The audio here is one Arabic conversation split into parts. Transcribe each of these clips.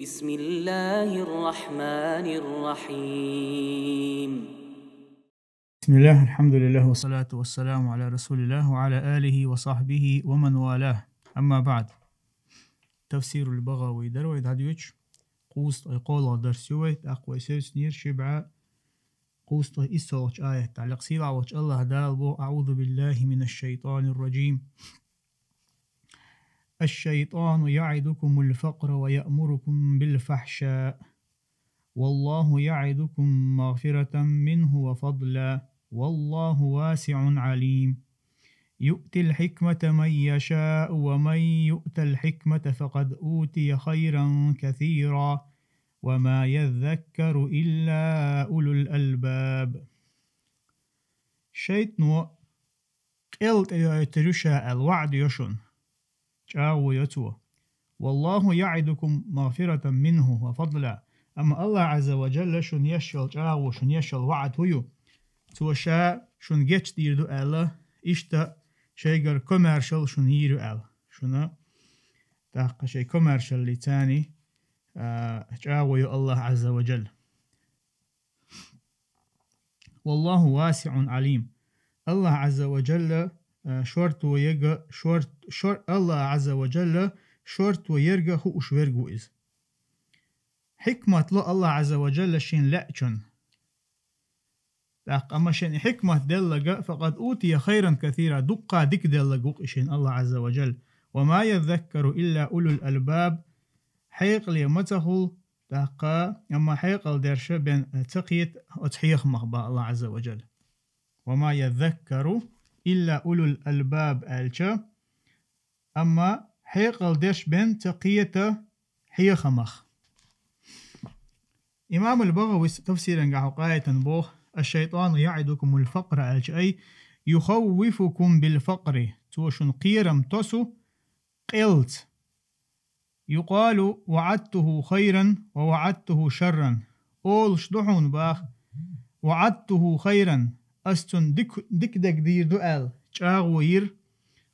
بسم الله الرحمن الرحيم. بسم الله الحمد لله والصلاة والسلام على رسول الله وعلى آله وصحبه ومن والاه. أما بعد، تفسير البغوي درويد هديوش قوست يقول درسويت أقوى سيس نير شبع قوست إسوش آية تعلق سيبع وش الله دالبو. أعوذ بالله من الشيطان الرجيم. الشيطان يعدكم الفقر ويأمركم بالفحشاء والله يعدكم مغفرة منه وفضلا والله واسع عليم. يؤتي الحكمة من يشاء ومن يؤت الحكمة فقد أوتي خيرا كثيرا وما يذكر إلا أولو الألباب. شيطان قلت يترشى الوعد يشن جاو يتوى والله يعدكم مغفرة منه وفضلا. أما الله عز وجل شن يشل جاو شن يشل وعد هيو توشا شن جيتش ديردو ألا إشتا شيغر كوميرشال شن ييرو ألا شنا تاقا شي كوميرشال لتاني جاو يو الله عز وجل. والله واسع عليم. الله عز وجل شورت ويجا شورت الله عز وجل شورت ويرجع هو شورجو إز حكمة لا الله عز وجل شين لأشن أما شين حكمة دلجا فقد أوتي خيرا كثيرا دقة دك دلجوق شين الله عز وجل وما يذكر إلا أولو الألباب. حيق ليمته تاقا أما حيق الدرش بين تقيت أتحيخ مخبا الله عز وجل وما يذكر إلا أولو الألباب ألشا. أما حيق الدرش بين تقيت حيخ مخ. إمام البغوي تفسيرا قاية بوه الشيطان يعدكم الفقر أي يخوفكم بالفقر توشن قيرم تسو قلت. يقال وعدته خيرا ووعدته شرا أول شدحون باخ وعدته خيرا أستن دك دير دؤال جاغوير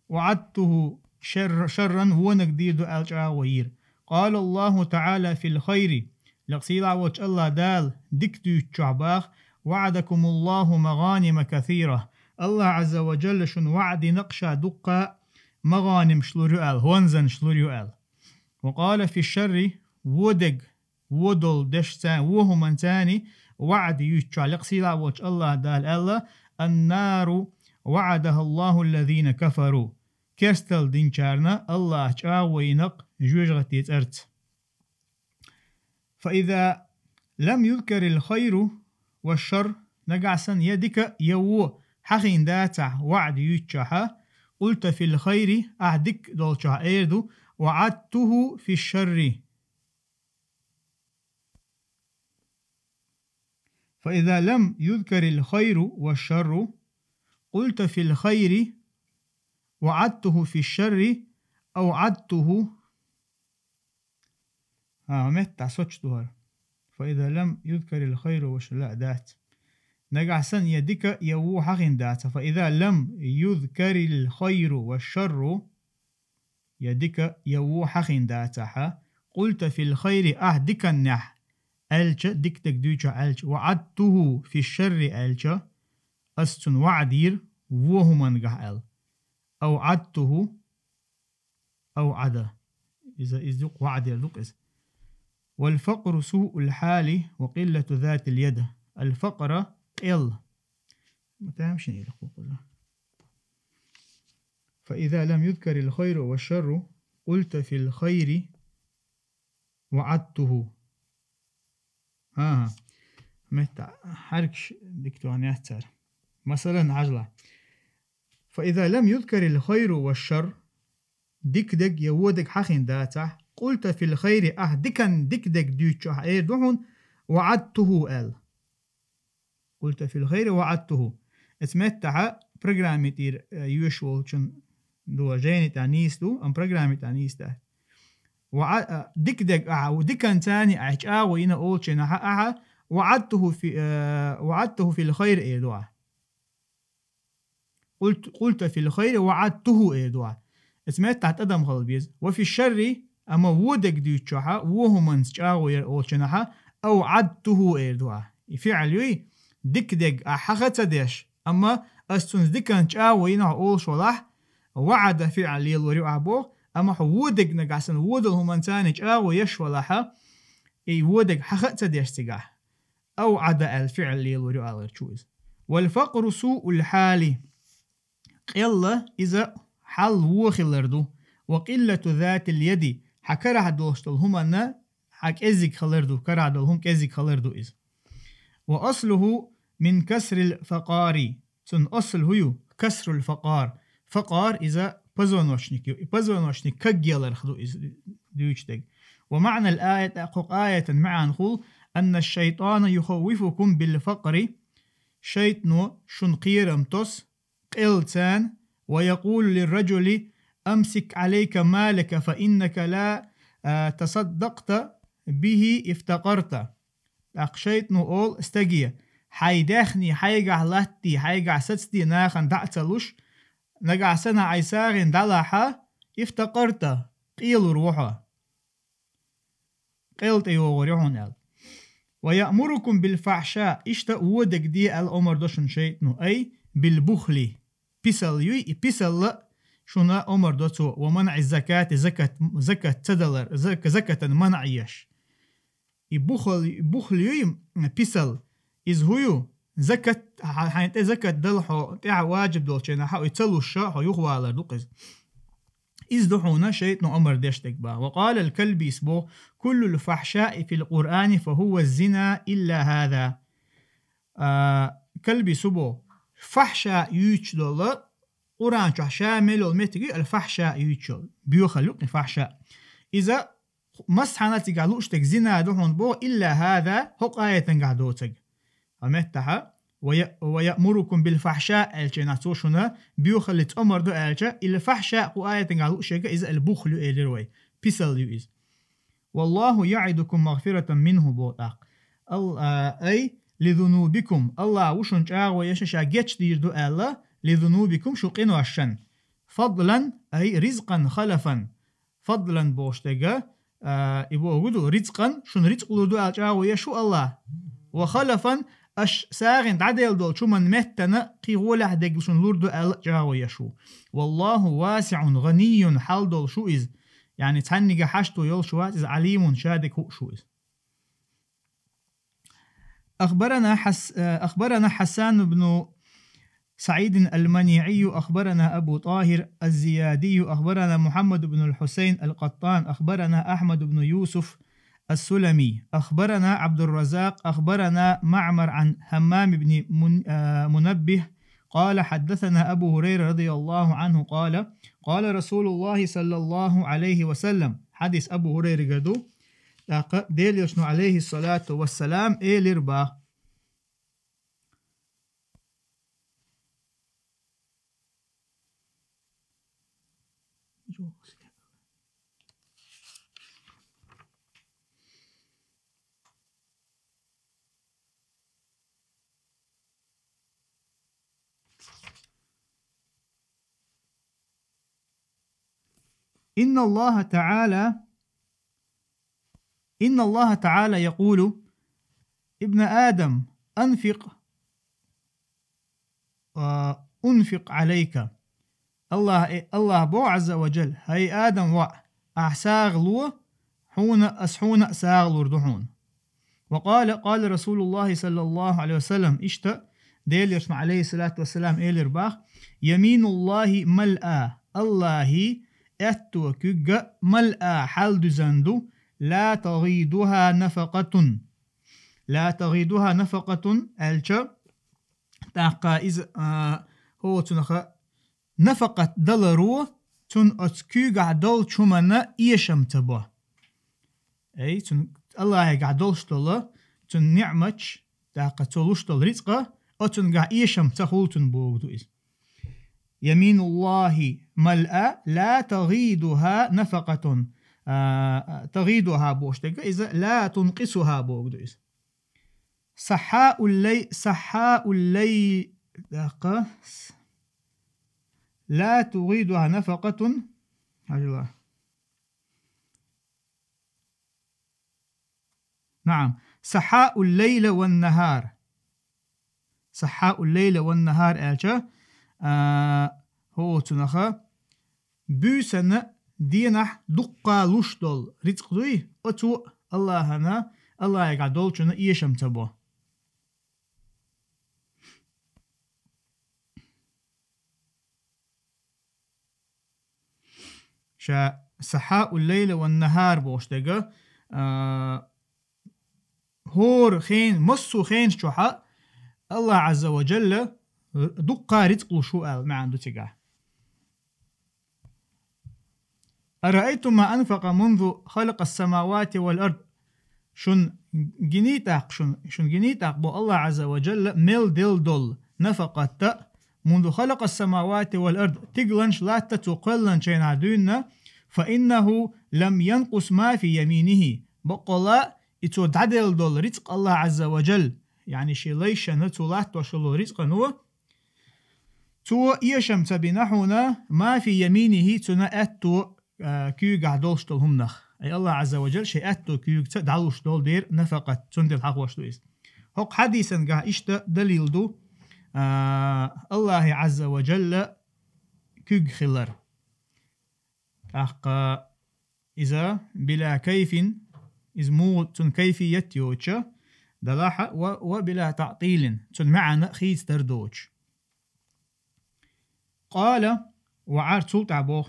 وعدته شرا ونك دير دؤال جاغوير. قال الله تعالى في الخير لقصيلا وش الله دال دكتو تشعباخ وعدكم الله مغانم كثيرة. الله عز وجل شن وعد نقشا دقا مغانم شلوريال هونزن شلوريال. وقال في الشر ودق ودل دشتان وهم تاني وعد يتشع لقصيلا وش الله دال الله النار وعدها الله الذين كفروا كرستل دينشارنا الله جاوينق جوجغت يتأرت. فإذا لم يذكر الخير والشر نقعسن يدك يو حقين داتع وعد يتشعها قلت في الخير أعدك دولشع إيردو وعدته في الشر. فإذا لم يذكر الخير والشر قلت في الخير وعدته في الشر أو عدته متى سوتشتوها. فإذا لم يذكر الخير والشر لا دات نقعسن يدك يو حقين دات. فإذا لم يذكر الخير والشر يدك يو حقين داتها قلت في الخير أهدك النح ألج دك دوجا ألج وعدته في الشر ألج أستن وعدير وهو منقح أل أو عدته أو عدا إذا إزدق وعد يلدق إز. والفقر سوء الحال وقلة ذات اليد. الفقر إل متهمشني لقوق. فإذا لم يذكر الخير والشر قلت في الخير وعدته متى حركش دكتوانيات صار مثلا عجلة. فإذا لم يذكر الخير والشر دك يودك حقين داتا قلت في الخير دكن دك دوتش دهون وعدته ال قلت في الخير وعدته اسمتها برنامج يوشوال شن دو جيني تانيس دو ام برنامج تانيس ده دك ودكن تاني وينا اول شيء وعدته في الخير ايدوا قلت في الخير وعدته ايدوا اسمها تحت ادم خلبيز. وفي الشر أما ودك ديوتشوها وهمن سجاو يرأولشنها أو عدته إيردوا فعل يوي دك دك أحخت ديش أما أستنز دكان جاو ينها أول شولاح وعد فعل يلوريو أبو أما ودك نقاسن ودل همان تاني جاو يشولاها إي ودك حخت ديش تجاه أو عد الفعل يلوريو أغير تشوز والفقر سوء الحال قلة إذا حل وخلردو وقلة ذات اليد حكره دوشتل هما حك إزيك خلردو كره دلهم كإزيك خلردو إز وأصله من كسر الفقار سن أصل هو كسر الفقار فقار إذا بزونوشنك كجيلر خدو إز ديوشتك ومعنى الآية أقوق آية معا نقول أن الشيطان يخوفكم بالفقر شيطنو شنقيرم تص قلتان ويقول للرجل أمسك عليك مالك فإنك لا تصدقت به افتقرت أقشيت نقول استجيه حيدخني حيجع لاتي حيجع ستستي ناخن دعتلوش نجع سنة عيساغن دلحا افتقرت قيل روحا قيلت يوريحون ال ويأمركم بالفحشاء اشتا ودك دي الأمر دوشن شيطنو أي بالبخل بيسل يوي بيسل شنا أمر دوتو ومنع الزكاة زكاة تدلر زكاة منع يش بخل يوي بيسل إز هيو زكاة حينت زكاة دلحو تاع واجب دولشينا حاو يتسلو الشاحو يخوالر دوقز إز دحونا شيطنو أمر ديشتك با وقال الكلبي اسبو كل الفحشاء في القرآن فهو الزنا إلا هذا كلبي سبو فحشاء يوش دولا قرآن شامل والمتقي الفحشاء يوتشل بيوخلق الفحشاء إذا مسحناتي قالوشتك زنا دحون بو إلا هذا هو آية قعدوتك أمتها ويأمركم بالفحشاء الجناتوشنا بيوخلت أمر دو الجا الفحشاء هو آية قالوشتك إذا البخل إلروي بيسل يوز والله يعدكم مغفرة منه بوطاق أي لذنوبكم الله وشن جاغ ويششا جيتش دير دو الله لذنوبكم شقين وشن فضلا أي رزقا خلفا فضلا بوشتغا يبوغدو رزقا شن رزق لدو الجاغ ويشو الله وخلفا أش ساغن عدل دول شو من متنا قيغوله دق شن لردو الجاغ ويشو والله واسع غني حال دول شو إز يعني تهنيجا حشتو يول شوات إز عليم شادك هو شو إز أخبرنا حسان بن سعيد المنيعي أخبرنا أبو طاهر الزيادي أخبرنا محمد بن الحسين القطان أخبرنا أحمد بن يوسف السلمي أخبرنا عبد الرزاق أخبرنا معمر عن همام بن منبه قال حدثنا أبو هريرة رضي الله عنه قال رسول الله صلى الله عليه وسلم حديث أبو هريرة قدو ديل يشنو عليه الصلاة والسلام لربا إن الله تعالى يقول ابن آدم أنفق عليك الله بو عز وجل هاي آدم أحساغلو حون أساغلو ردحون قال رسول الله صلى الله عليه وسلم ديل يسمع عليه الصلاة والسلام إرباخ يمين الله ملأ الله أتو كجا ملأ حال دزندو لا تغيدها نفقة الجا تاقا إذ هو تنخ نفقة دلرو تن أتكيغ دول شمنا إيشم تبا أي تن الله يقعدول شتولا تن نعمتش تاقا تولوشتول رزقه أتن قا إيشم تخول تن بوغدو إذ يمين الله ملأ لا تغيدها نفقة تغيدها بوشتك إذا لا تنقصها بوغدو إذ سحاء الليل لا تغيدها نفقة نعم. سحاء الليل والنهار. سحاء الليل والنهار ألجا هو تنخا بوسن دينح دقا لشدل رزق دوي أتو الله هنا الله يقعدول شنا إيشم تبو. شا سحاء الليل والنهار بوشتغا هور خين مصو خين شوحا الله عز وجل دقا رزق لشوء ما عنده تقع. أرأيتم ما أنفق منذ خلق السماوات والأرض شن جنيتاق شن جنيتاق بو الله عز وجل ميل ديل دول نفقت منذ خلق السماوات والأرض تقلنش لا تتقلن شين عدونا فإنه لم ينقص ما في يمينه بقلا إتو تعدل دول رزق الله عز وجل يعني شي ليش نتولات وشلو رزق نو تو يشم تبنحونا ما في يمينه تنا أتو كيو قعدولش دولهم نخ أي الله عز وجل شيء أتو كيو دعوش دول دير نفقت تندل حق وشلو إس هق حديثا قا إشتا دليل دو الله عز وجل كيو خلر أحقا إذا بلا كيف إذ مو تن كيفية يوتشا دلاحة وبلا تعطيل تن معنا خيز تردوش. قال وعار سلط عبوه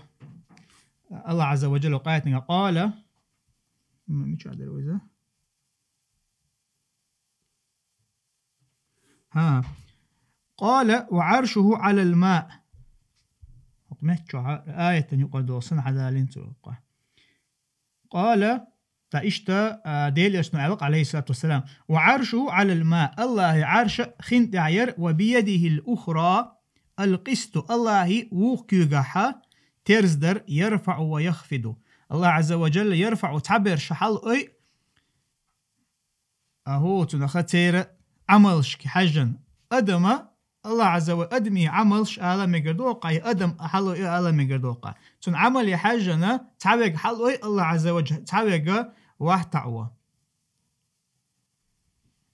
الله عز وجل قايتنا قال مش عادل وإذا قال وعرشه على الماء آية يقول صنع ذالين توقع قال تأشتا ديل يسنو علق عليه الصلاة والسلام وعرشه على الماء الله عرش خنت عير وبيده الأخرى القسط الله وكيغاحا ترزدر يرفع ويخفض الله عز وجل يرفع تعبر شحال أي أهو تنختير عملش كحجن أدم الله عز وجل أدمي عملش على مقردوقع أدم حلو إيه على مقردوقع تن عمل يحجنا تعبق حلو إيه الله عز وجل تعبق واحد تعوى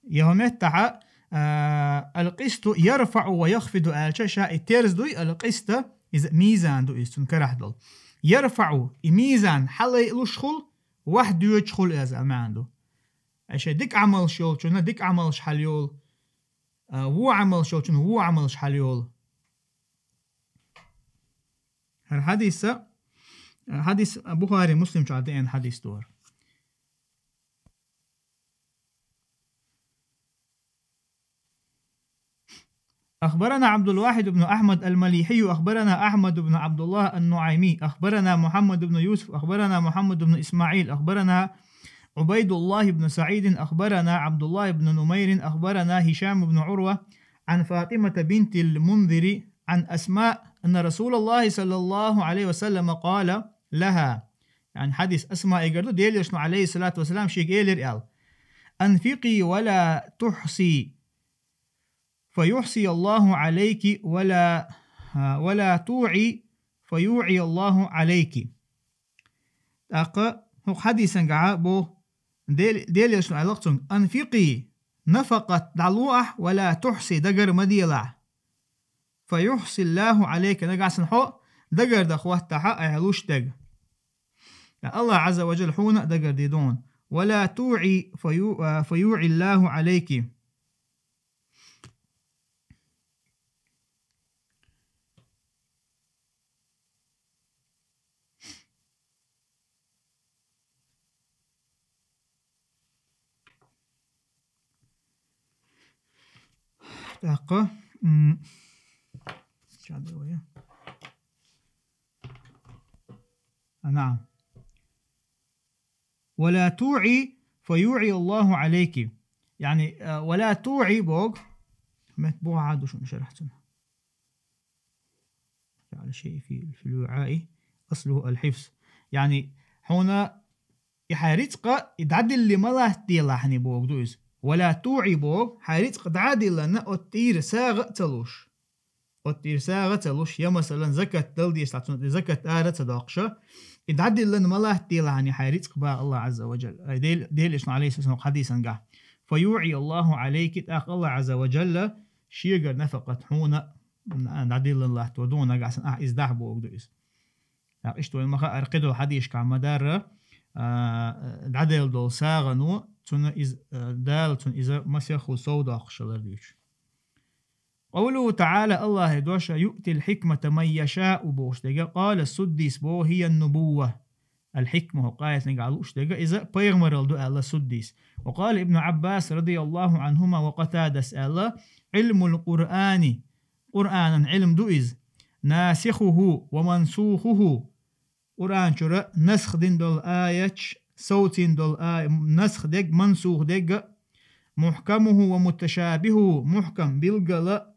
يومت تع القسط يرفع ويخفض الشاشة ترزدوي القسط إذا ميزان دو إستن كرح دول يرفع ميزان حلو لشخل واحد يشخل إذا ما عنده أشياء ديك عمل شول شو ديك عمل شحاليول هو عمل شو شنو هو عمل شحاليول الحديث حديث بخاري مسلم شعدين حديث دور أخبرنا عبد الواحد بن أحمد المليحي أخبرنا أحمد بن عبد الله النعيمي أخبرنا محمد بن يوسف أخبرنا محمد بن إسماعيل أخبرنا عبيد الله بن سعيد أخبرنا عبد الله بن نمير أخبرنا هشام بن عروة عن فاطمة بنت المنذر عن أسماء أن رسول الله صلى الله عليه وسلم قال لها يعني حديث أسماء يقردو ديل يشنو عليه الصلاة والسلام شيك إيلر أنفقي ولا تحصي فيحصي الله عليك ولا توعي فيوعي الله عليك هو حديثا قعابو ديل يشنو علاقتهم أنفقي نفقت دعلوح ولا تحصي دقر مديلع فيحصي الله عليك نقعسن حو دقر دخوه تحق يهلوش دق الله عز وجل حونا دقر ديدون ولا توعي فيوعي الله عليك دقة نعم ولا توعي فيوعي الله عليك يعني ولا توعي بوق متبوع عاد شو شرحتنا على شيء في الوعاء أصله الحفظ يعني هنا يحرزق يتعدل اللي ملاه ديلاحني بوق دوز ولا توعي بوق حرزق تعدل لنا أطير ساغ تلوش أطير ساغ تلوش يا مثلا زكاة دلدي استعطون زكاة آرة تداقشة يتعدل لنا ملاه تيلاني حيرزق بها الله عز وجل. ديل إشنا عليه السلام حديثا قا فيوعي الله عليك تأخ الله عز وجل شيغر نفقة حونا نعدل الله تودونا قاسن إزدح بوغدويس إشتو المخا أرقدو الحديث كعمدار عدل دول ساغنو تون إز دال تون إذا مسيخو سودا خشلر ديش. قوله تعالى الله دوش يؤتي الحكمة من يشاء بوش دقا قال السديس بو هي النبوة الحكمة قايت نقالوش دقا إذا بيغمر الدو الله سديس. وقال ابن عباس رضي الله عنهما وقتادس الله علم القرآن قرآنا علم دوئز ناسخه ومنسوخه قرآن شرع نسخ دين دول آية صوتين دول آية نسخ دق منسوخ دق محكمه ومتشابهه محكم بلغلا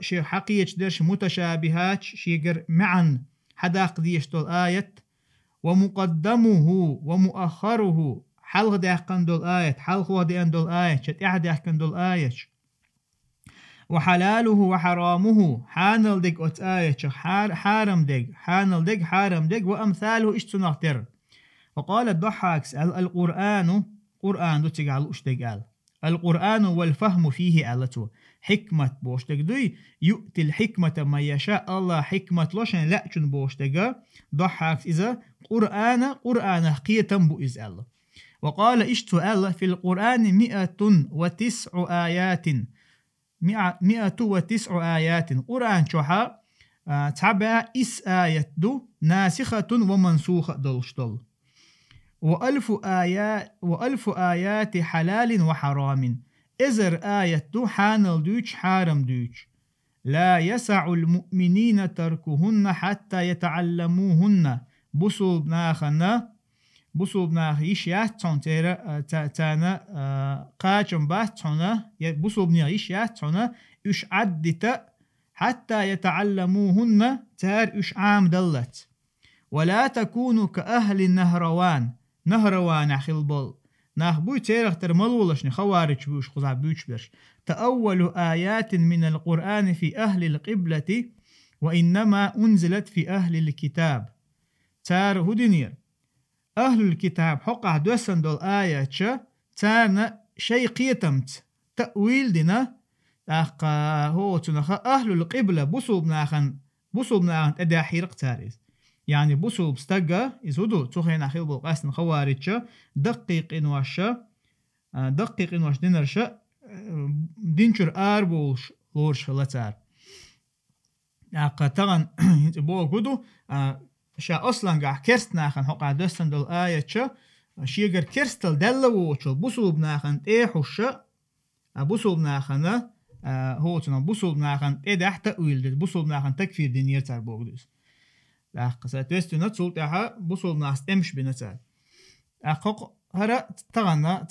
شي حقيقة درش متشابهات شيقر معا حداق ديش دول آية ومقدمه ومؤخره حلق ديحقن دول آية حلق ديان دول آية شت إحديحقن دول آية وحلاله وحرامه حانل دق أت آية حارم دق حانل دق حارم دق وأمثاله اشتناختر. وقال الضحاك القرآن قرآن دو تقال اشتقال القرآن والفهم فيه آلته حكمة بوشتق دوي يؤتي الحكمة ما يشاء الله حكمة لوشن لأجن بوشتق ضحاك إذا قرآن قيتم بو إز الله. وقال اشتو الله في القرآن 109 آيات 109 آيات قرآن شوحا تابع إس آيات دو ناسخة ومنسوخة دولشتول وألف آيات حلال وحرام إزر آية دو حانل دوش حارم دوش لا يسع المؤمنين تركهن حتى يتعلموهن بصوب ناخ يشيات تانا قاچم بات تانا بصوب نيا يشيات تانا إش عدت حتى يتعلموهن تار إش عام دلت. ولا تكونوا كأهل النهروان خلبل ناخ بوي تيرخ ترملولشني خوارج بوش خزع بوش برش تأول آيات من القرآن في أهل القبلة وإنما أنزلت في أهل الكتاب تار هدنير أهل الكتاب حقا دوسن دول آيات تارنا شيء قيتمت تأويل دينا أخا هو تنخ أهل القبلة بصوب ناخن أدا حيرق تاريز يعني بوسو بستقى يزودو تخين أخيل بالقاسن خوارج دقيق إنواش دينرش دينشر آربولش لورش لتار طبعا بو قدو شا أصلا قاع كرست ناخن حقا دستن دول آية شيقر كرستل دلووش بوسو بناخن إيحوش بوسو بناخن هو تنا بوسو بناخن إيداح تأويل بوسو بناخن تكفير دينير تار بو قدوس قصة توستو نتصل تاعها بوصل ناس امش بنتال اقق هرا تغنى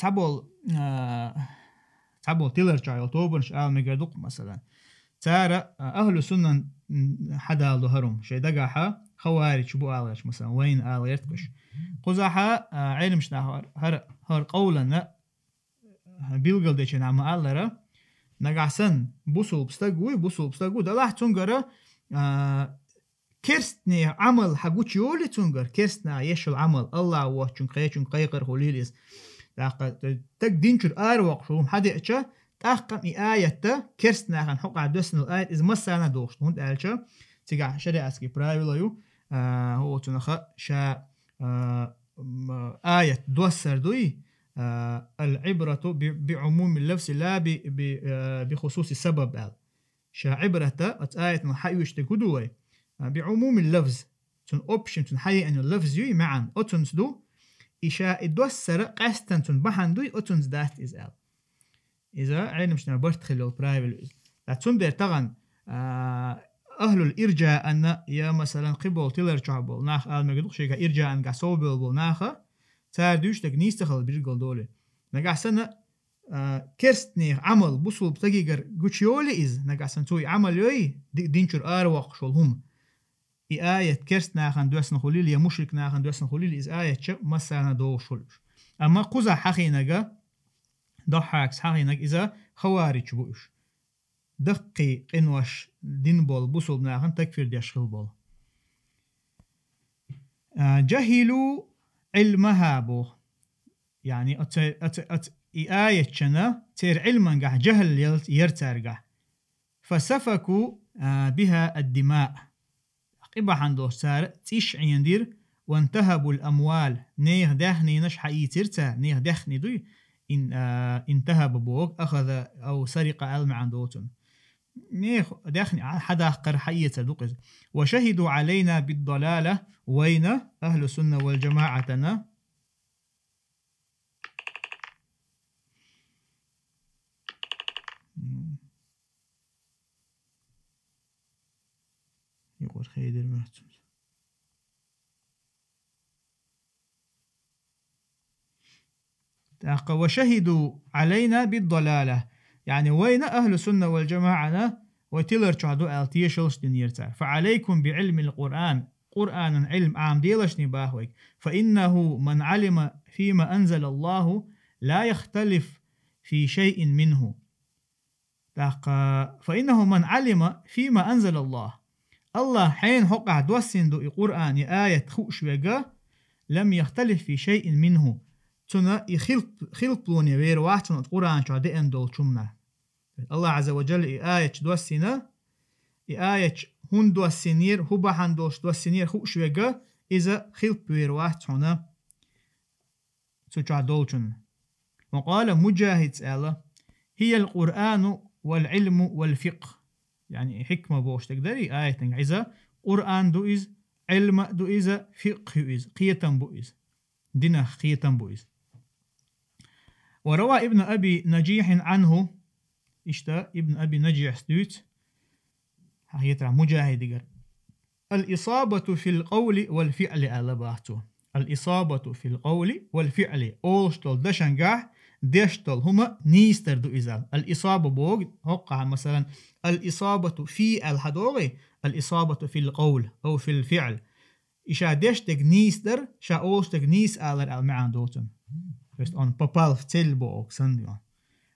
تعبول تيلر جايل توبنش مقردوق مثلا تارا اهل سنة حدا ظهرهم شي دقاحا خوارج بو آليش مثلا وين آليرتكش قزاحا علمش ناهر هر قولا بيلقل ديشن عم آليرا نقعسن بوصل بستقوي دلاح تنقر كرستني عمل حقوش يولي تنقر كرستنا يشل عمل الله وحشن قيشن قيقر خليليس تقدينشر آروق شوهم حدي اتشا تاقم آية كرستنا خان حقا دوسن الآية إذ مسانا دوشت هند آلشا تيقع شري أسكي برايوليو هو تنخا شا آية دوسر دوي العبرة بعموم اللفظ لا بخصوص السبب آل شا عبرة آية نحيوش تكدوي بعموم اللفظ تن اوبشن تن حي ان اللفظ يوي معا اوتنس دو إشاء دوسر قاستن تن بحن دوي اوتنس داست إز آل إذا عين مش نبرت خلو برايفل لا تندر طغن أهل الإرجاء أن يا مثلا قبول تيلر شعبول ناخ آل مقدوق شيء إرجاء أن قصوبل بول ناخا تاردوش تك نيستخل بيرقل دولي نقعسن كرستني عمل بوصل بتقيقر قوشيولي إز نقعسن توي عمل يوي دينشر آروق شولهم آية كرست ناخن دوسن خليل يا مشرك ناخن دوسن خليل إز آية مسانا دو شلش أما قزا حقينك ضحاكس حقينك إذا خوارج بوش دقي قنوش دين بول بوصل ناخن تكفير ديش خل بول جهلوا علمها بو يعني آية شنا تير علما قح جهل يرترقح فسفكوا بها الدماء قبا عنده سار تيش عندير وانتهبوا الأموال نيه دخني نش حقي ترتا نيه دخني دوي إن انتهب بوق أخذ أو سرق علم عندوتن نيه دخني حدا قر حقي تدقز وشهدوا علينا بالضلالة وين أهل السنة والجماعة يقول خير المهتم وشهدوا علينا بالضلالة يعني وين أهل السنة والجماعة وتلر شهدوا التيشلش دنيرتا فعليكم بعلم القرآن قرآن علم عام ديلش نباهوك فإنه من علم فيما أنزل الله لا يختلف في شيء منه فإنه من علم فيما أنزل الله حين حقع دوسين دو القرآن آية خوش وقا لم يختلف في شيء منه تنا يخلط لوني وير واحد القرآن شو دين دول شمنا الله عز وجل آية دوسينا آية هون دوسينير هو بحندوش دوسينير خوش وقا إذا خلط وير واحد هنا سوچا دولشن وقال مجاهد سأله هي القرآن والعلم والفقه يعني حكمة بوش تقدري آية إذا قرآن دو إز علم دو إذا فقه إز قيتم بو إز دينا قيتم بو إز وروى ابن أبي نجيح عنه إشتا ابن أبي نجيح ستوت حقيقة مجاهد الإصابة في القول والفعل ألباته الإصابة في القول والفعل أوشتل دشنجح ديشتل هما نيستر دو إزال الإصابة بوغ هقع مثلا الإصابة في الحدوغي الإصابة في القول أو في الفعل إشا ديشتك نيستر شا أوشتك نيس آلر المعان دوتن بس أن بابال فتل بوغ سنديون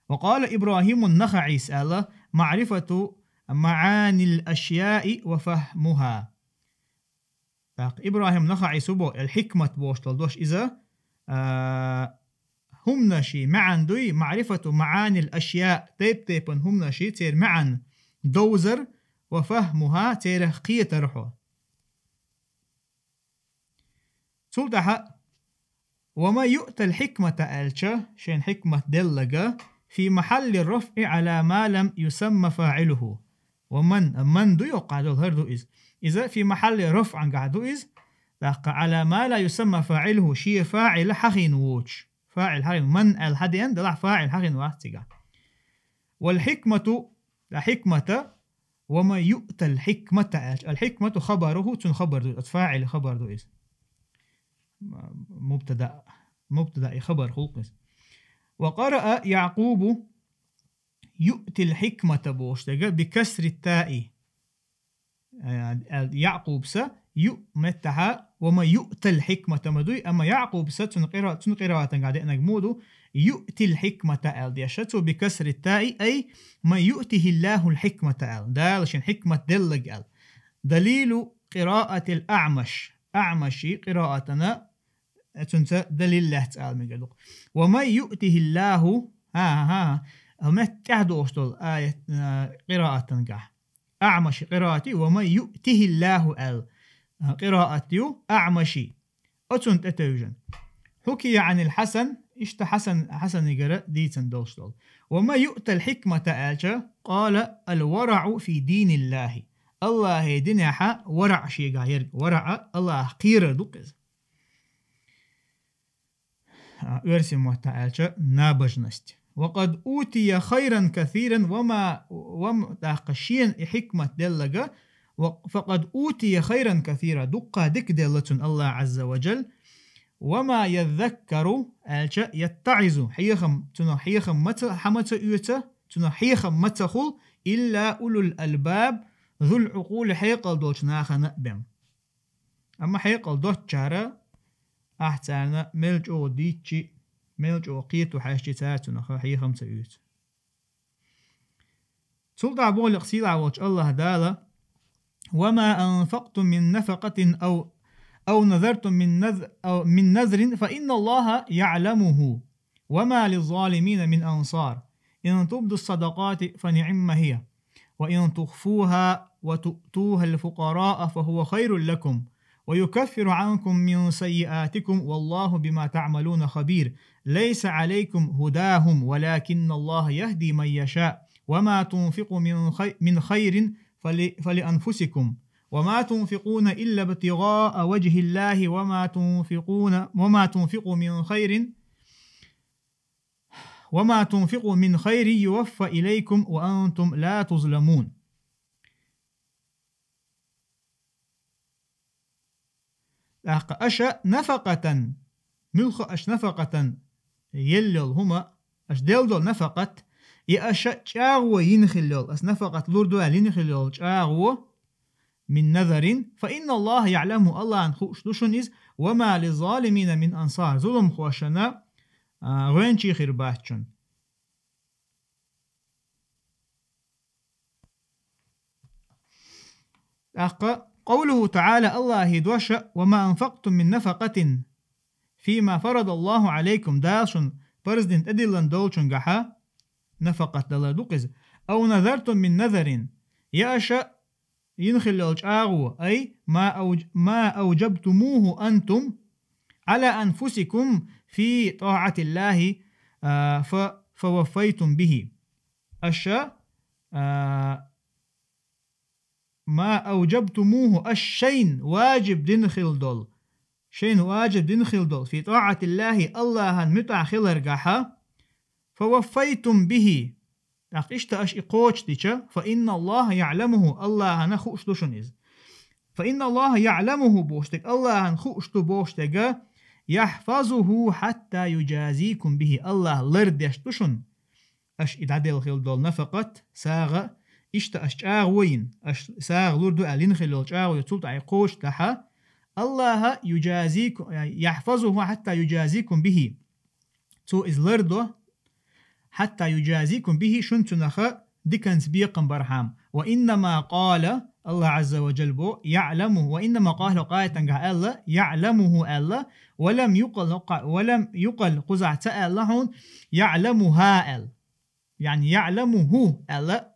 وقال إبراهيم النخعي سأله معرفة معاني الأشياء وفهمها إبراهيم نخعي سبو الحكمة بوشتل دوش إذا هم نشي معن دوي معرفة معاني الأشياء تيبن هم نشي تير معن دوزر وفهمها تير قية رحو سلطة وما يؤتى الحكمة ألشة شين حكمة دلقة في محل الرفع على ما لم يسمى فاعله ومن دو يقع دو هردو إز إذا في محل رفع قعدو إز على ما لا يسمى فاعله شيء فاعل حقين ووش فاعل حقين من الحدين دلع فاعل حقين واحتقع والحكمة الحكمة وما يؤتى الحكمة خبره تنخبر دو فاعل خبر دو إز مبتدأ خبر خلق وقرأ يعقوب يؤتي الحكمة بوشتغ بكسر التاء يعقوب سا يؤمتها وما يؤتى الحكمة مدوي أما يعقوب سا تنقراءة قاعدة نجمودو يؤتي الحكمة الديشتو بكسر التاء أي ما يؤته الله الحكمة دالشن حكمة دلق دليل قراءة الأعمش أعمشي قراءتنا تنسى دليل الله تعالى مقدوق وما يؤته الله هم تعدو أشتول آية قراءة قح أعمشي قراءتي وما يؤته الله قراءتي أعمشي أتنت أتوجن حكي عن الحسن إشت حسن يقرأ ديتن دوشتول وما يؤتى الحكمة آجا قال الورع في دين الله يدنح ورع شيء غير ورع الله قير دقز ارسم وتعالى نابجنست وقد أوتي خيرا كثيرا وما تاقشين حكمة دلقة فقد أوتي خيرا كثيرا دقة دك دلة الله عز وجل وما يذكر يتعظ حيخم متى حمت يوتا حيخم متخل إلا أولو الألباب ذو العقول حيقل دوش ناخ نأبم أما حيقل دوش جارة أحتانا ملجو ديتشي ملجو قيتو حاشتي تاتنا حيخم تيوت سلطة بول قصيلة وش الله دالا وما أنفقتم من نفقة أو أو نذرتم من نذر فإن الله يعلمه وما للظالمين من أنصار إن تبدوا الصدقات فنعم هي وإن تخفوها وتؤتوها الفقراء فهو خير لكم ويكفر عنكم من سيئاتكم والله بما تعملون خبير ليس عليكم هداهم ولكن الله يهدي من يشاء وما تنفقوا من خير فلأنفسكم وما تنفقون إلا ابتغاء وجه الله وما تنفقوا من خير يوفى إليكم وأنتم لا تظلمون. أشا نفقة ملخ أش نفقة يلل هما أش دل نفقة يأشا شاغو ينخلل أس نفقة لردو ينخلل شاغو من نذر فإن الله يعلم الله أن خوش دوشنيز وما للظالمين من أنصار ظلم خوشنا غينشي خرباتشن. قوله تعالى الله دوش وما أنفقتم من نفقة فيما فرض الله عليكم داشن برزدين أدلن دولشن جحا نفقة دلدوقز أو نذرتم من نذر يأشأ ينخل أغو أي ما أوجبتموه أنتم على أنفسكم في طاعة الله فوفيتم به أشأ ما أوجبتموه الشين واجب دنخل دول شين واجب دنخل دول في طاعة الله الله متع خلر جحا فوفيتم به أقشت أش إقوش ديشا فإن الله يعلمه الله نخوش دوشنيز فإن الله يعلمه بوشتك الله نخوش بوشتك يحفظه حتى يجازيكم به الله لردش دوشن أش إدعدل خل دول نفقت ساغ إشت أش وين أش ساغ لردو ألين خلال شاغ يتولت عقوش تحا الله يجازيكم يحفظه حتى يجازيكم به تو إز لردو حتى يجازيكم به شنتنخا ديكنس بيقن برحام وإنما قال الله عز وجل بو يعلمه وإنما قال قاية الله يعلمه الله ولم يقل قزع تأل يعلمها ال يعني يعلمه الله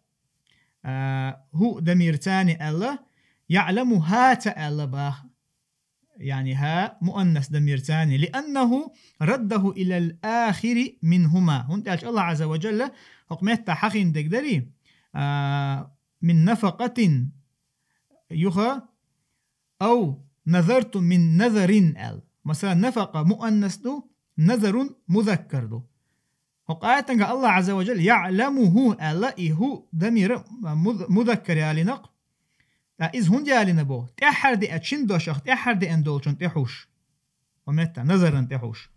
هو دمير تاني الله يعلمها تأل باخ يعني ها مؤنث دمير تاني لأنه رده إلى الآخر منهما هون الله عز وجل حكمت حقين دقدري من نفقة يخا أو نذرت من نذر ال مثلا نفقة مؤنث دو نذر مذكر دو وقاية الله عز وجل يعلمه الله هو دمير مذكر يالي نق إذ هون يالي نبو تأحر دي أتشن دو شخ تأحر دي أندولشن تحوش ومتى نظرا تحوش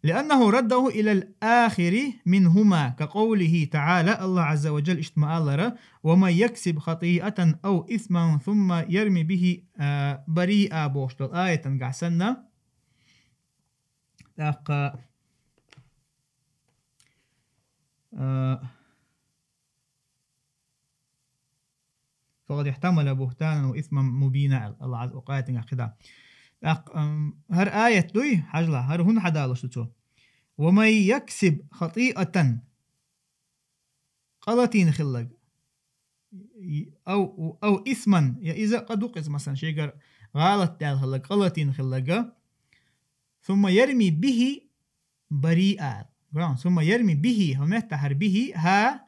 لأنه رده إلى الآخر منهما كقوله تعالى الله عز وجل اشتمع الله وما يكسب خطيئة أو إثما ثم يرمي به بريئا بوشتل آية تنقعسنا فقد احتمل بهتانا وإثما مبينا الله عز وجل تنقعسنا هر آية دوي حجلة هر هون حدالش تو وما يكسب خطيئة قلتين خلق أو إثما يا إذا قد وقز مثلا شيء غلط تال خلق قلتين خلق ثم يرمي به بريئا ثم يرمي به هم يتحر به ها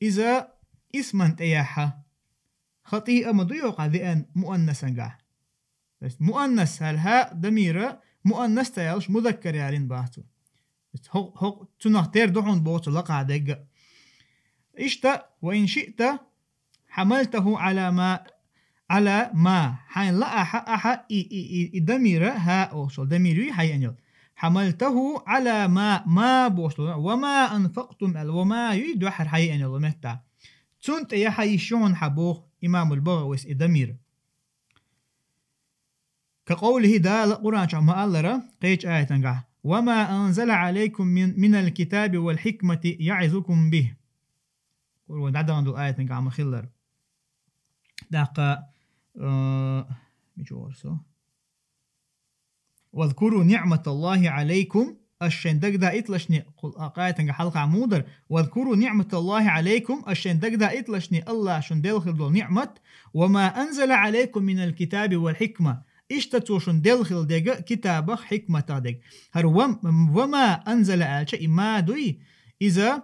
إذا إثما تياحا خطيئة مضيوق ذئن مؤنسا قاه بس مؤنث هالها دميرة مؤنث تيالش مذكر يالين باهتو هق تنختار دحون بوتو لقع دق اشتا وإن شئت حملته على ما حين لا أحا دميرة ها أوصل دميري حي أنيل حملته على ما بوصل وما أنفقتم وما يريد وحر حي أنيل ومتع تنت يا حي شون حبوه إمام البغويس دمير كقوله دا القرآن شعما الله قيش آية تنقع وما أنزل عليكم من الكتاب والحكمة يعظكم به ودعدا عندو آية تنقع مخلر داقا مجورسو واذكروا نعمة الله عليكم الشين دقدا إطلشني قاية حلقة عمودر واذكروا نعمة الله عليكم الشين دقدا إطلشني الله شن دلخل دول نعمة وما أنزل عليكم من الكتاب والحكمة اشتتو شن دلخل دق كتاب حكمة دق هر وما أنزل شيء ما دوي إذا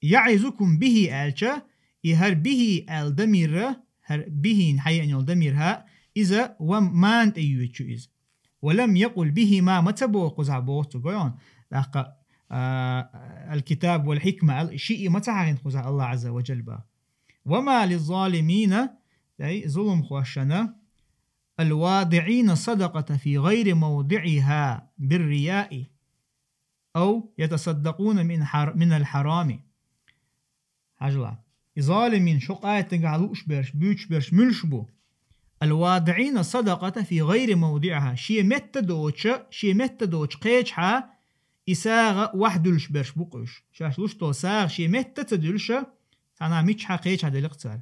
يعزكم به آلشا هر به الدمير هر به حي أن الدميرها إذا وما أنت أيوتشو إذ ولم يقل به ما متبو قزعبو تقولون الكتاب والحكمة الشيء متعين قزع الله عز وجل با وما للظالمين ظلم خوشنا الواضعين صدقة في غير موضعها بالرياء أو يتصدقون من الحرام حاجلا ظالمين شقاية تنقعلوش برش بيوش برش ملشبو الواضعين صدقة في غير موضعها شي متدوش قيجها إساغ وحدلش برش بقوش شاشلوش تو ساغ شي متدلش أنا ميتش قيجها دلقتال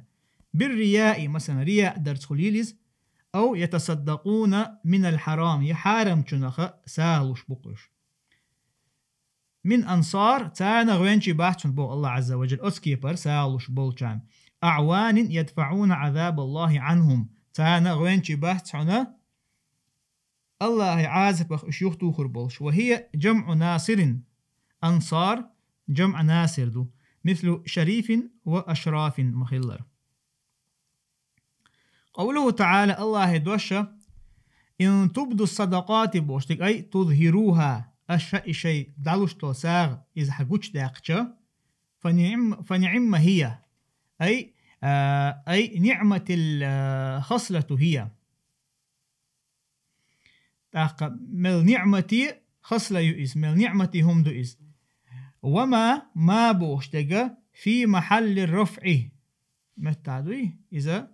بالرياء مثلا رياء درس خليليز أو يتصدقون من الحرام يحارم چنخ ساغلوش بقوش من أنصار تانا غوينشي باحتن بو الله عز وجل أسكيبر ساغلوش بولشان أعوان يدفعون عذاب الله عنهم تانا غوينشي باحتنا الله عازبخ اشيوختو خربولش وهي جمع ناصر أنصار جمع ناصر دو مثل شريف وأشراف مخلر قوله تعالى الله دوشة إن تبدو الصدقات بوشتك أي تظهروها الشيء دالوش توساغ إذا حقوش داقشة فنعم هي أي نعمة الخصلة هي مل نعمتي خصلة يؤس مل نعمتي هم دوئس وما ما بوشتك في محل الرفع متعدوي إذا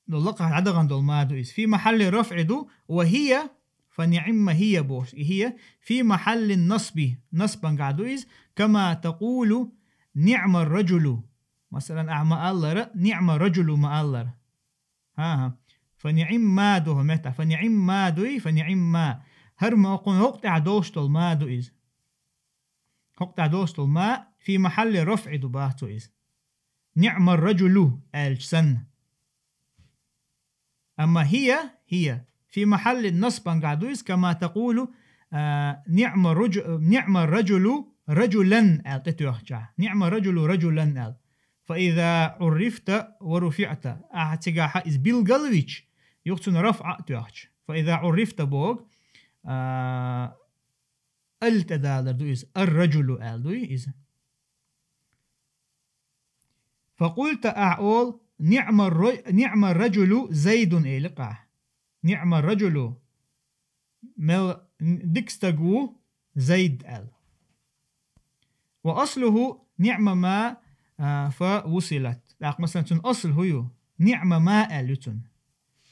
نلقى عدغن دول ما دوئس في محل الرفع دو وهي فنعم هي بوش هي في محل النصب نصبا قعدوئس كما تقول نعم الرجل مثلا أعمى الله نعم الرجل ما الله ها فنعم ما دو متى فنعم ما دوي فنعم ما هر ما قن هقطع دوشتل ما دوئس هقطع دوشتل ما في محل رفع دباهتو إز نعم الرجل الجسن أما هي في محل النصب قعدويس كما تقول نعم الرجل رجلا نعم الرجل رجلا فإذا عرفت ورفعت أعتقاح إز بالقلويش يقتن رفع تيوخش فإذا عرفت بوغ التدالر دويس الرجل دوي إز فقلت أعول نعم الرجل زيد إلقاه نعم الرجل مل ديكستغو زيد وأصله نعم ما فوصلت مثلا تن أصل هو نعم ما لتن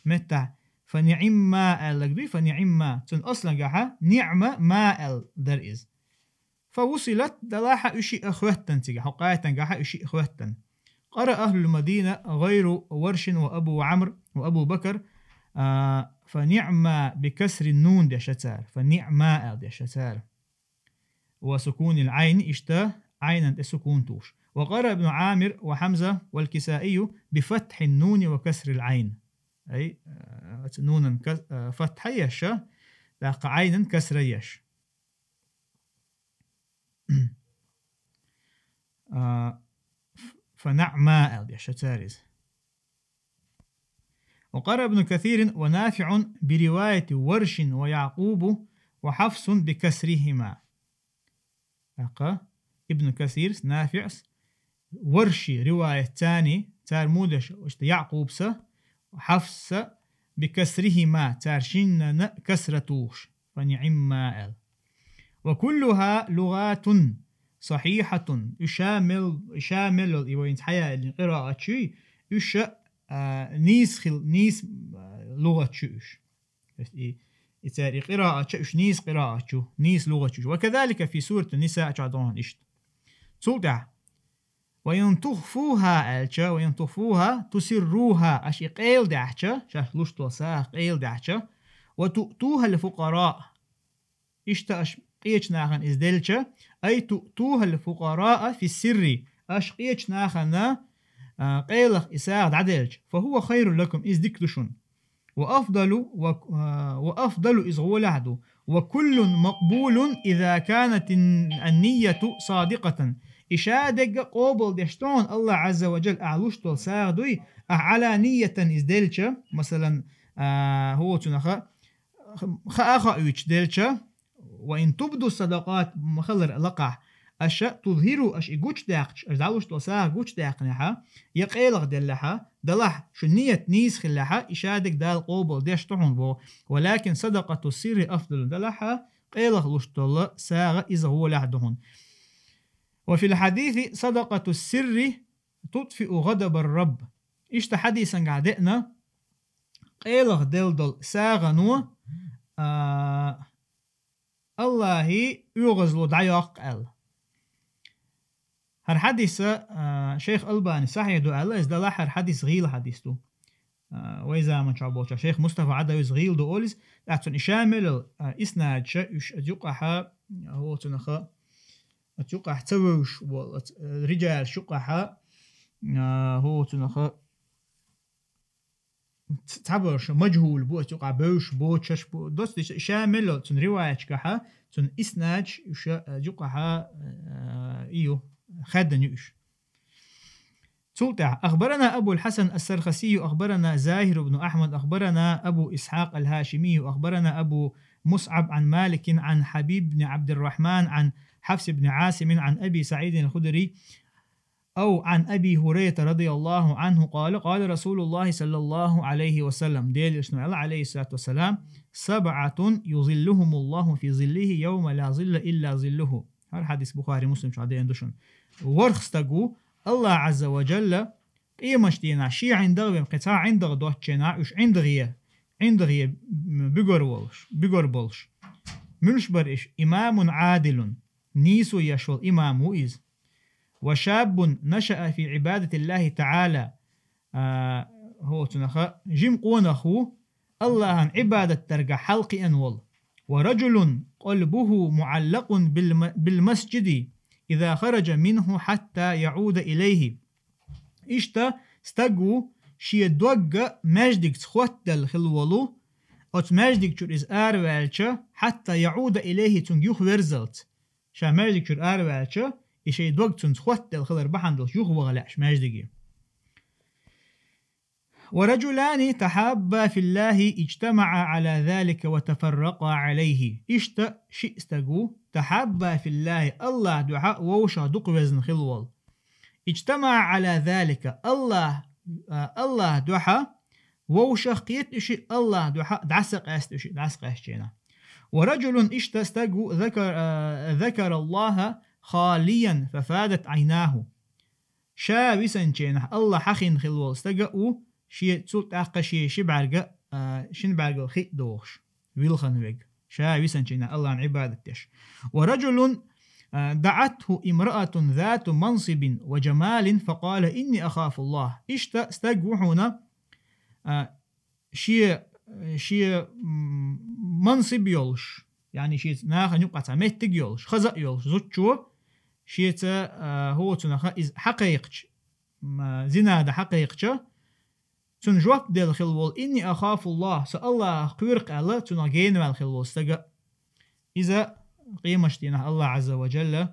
متى فنعم ما لقدي فنعم ما تن أصلا جاها نعم ما در إز فوصلت دلاحة أشي أخوتن تيجا حقاية جاها أشي أخوتن قرأ أهل المدينة غير ورش وأبو عمرو وأبو بكر فنعم بكسر النون دي شتار فنعم دي شتار وسكون العين اشتا عينا سكون توش وقرأ ابن عامر وحمزة والكسائي بفتح النون وكسر العين أي نون فتح يش لاق عينا كسر يش فنعماء دي شتارز وقرأ ابن كثير ونافع برواية ورش ويعقوب وحفص بكسرهما ابن كثير نافع ورش رواية تاني تار مودش يعقوب وحفص بكسرهما تارشين كسرتوش فنعماء وكلها لغات صحيحة يشامل وينتحيا القراءة شيء نيس لغة شوش يتاري قراءة شوش نيس قراءة شو نيس لغة شوش وكذلك في سورة النساء تعدون إشت سورة وإن تخفوها ألشا وإن تخفوها تسروها أش قيل دعشا شاش لشتو ساق قيل دعشا وتؤتوها الفقراء إشتا أش قيش ناخن إزدلشا أي تؤتوها الفقراء في السر أش قيش ناخن قيلخ إساق عدلش فهو خير لكم إز دكتشون وأفضل إز غولعدو وكل مقبول إذا كانت النية صادقة إشادق قوبل دشتون الله عز وجل أعلوشتو ساغدوي على نية إزدلشا مثلا هو تنخا خاخا ويش دلشا وإن تبدو الصدقات مخلر لقع أشياء تظهروا أش إيجوش داقش أجدعوشتو ساغ جوش داقنها يقيلغ دلها دلح شو نية نيس خلها إشادق دال قوبل دشتون بو ولكن صدقة السر أفضل دلها قيلغ لشتو ساغ إذا هو لحدهن وفي الحديث صدقة السر تطفئ غضب الرب إيش حديثا قعدنا قيلغ دل ساغنو الله يغزلو دعيق ال هر حديث شيخ ألباني صحيح دو الله إز دلح هر حديث غيل حديث دو وإذا ما شعبوش شيخ مصطفى عدا غيل دو أوليس أتون إشامل إسناد شاش أتوقعها هو تنخا أتوقع تسويش رجال شقها هو تنخا تعبرش مجهول بو أتوقع بوش بو تشش بو دوست شامل تن رواية كها تن إسناد وش جقها إيو خدن يوش سلطع أخبرنا أبو الحسن السرخسي أخبرنا زاهر بن أحمد أخبرنا أبو إسحاق الهاشمي أخبرنا أبو مصعب عن مالك عن حبيب بن عبد الرحمن عن حفص بن عاصم عن أبي سعيد الخدري أو عن أبي هريرة رضي الله عنه قال قال رسول الله صلى الله عليه وسلم ديل اسمه الله عليه الصلاة والسلام 7 يظلهم الله في ظله يوم لا ظل إلا ظله هذا حديث بخاري مسلم شو عدي عندوشن ورخستقو الله عز وجل قيمشتينا شي عندغ بمقطاع عندغ دوتشنا وش عندغ بيقر بولش ملش برش إمام عادل نيسو يشول إمام إز وشاب نشأ في عبادة الله تعالى هو تنخا جيم قونخو الله عن عبادة ترجع حلق أنول ورجل قلبه معلق بالمسجد إذا خرج منه حتى يعود إليه إشتا استقو شي دوغ مجدك تخوت الخلولو أو مجدك شر إز آروالشا حتى يعود إليه تنجيوخ ورزلت شا مجدك شر آروالشا إشي دوغ تنخوت الخلر بحندل شيوخ وغلاش مجدكي ورجلان تحابا في الله اجتمعا على ذلك وتفرقا عليه إشتا شي استقو تحابا في الله دعاء ووشا دوق وزن خلول اجتمع على ذلك الله دعاء ووشا قيت إشي الله دعاء دعسق إشي دعسق إشينا ورجل إشتا استقو ذكر الله خاليا ففادت عيناه شاوسا جينا الله حخين خلول استقو شي تسولت أقا شي بعرقا شن بعرقا خيط دوغش ويلخن ويق شاوسا جينا الله عن عبادتش ورجل دعته امرأة ذات منصب وجمال فقال إني أخاف الله إشتا استقوحونا شي منصب يولش يعني شي ناخن يبقى تعميتك يولش خزق يولش زوتشو شي هو تنخا إز حقيقش زناد حقيقش تنجواب ديال خلول إني أخاف الله سألله قورق الله تنغين والخلول استقى إذا قيمشتنا الله عز وجل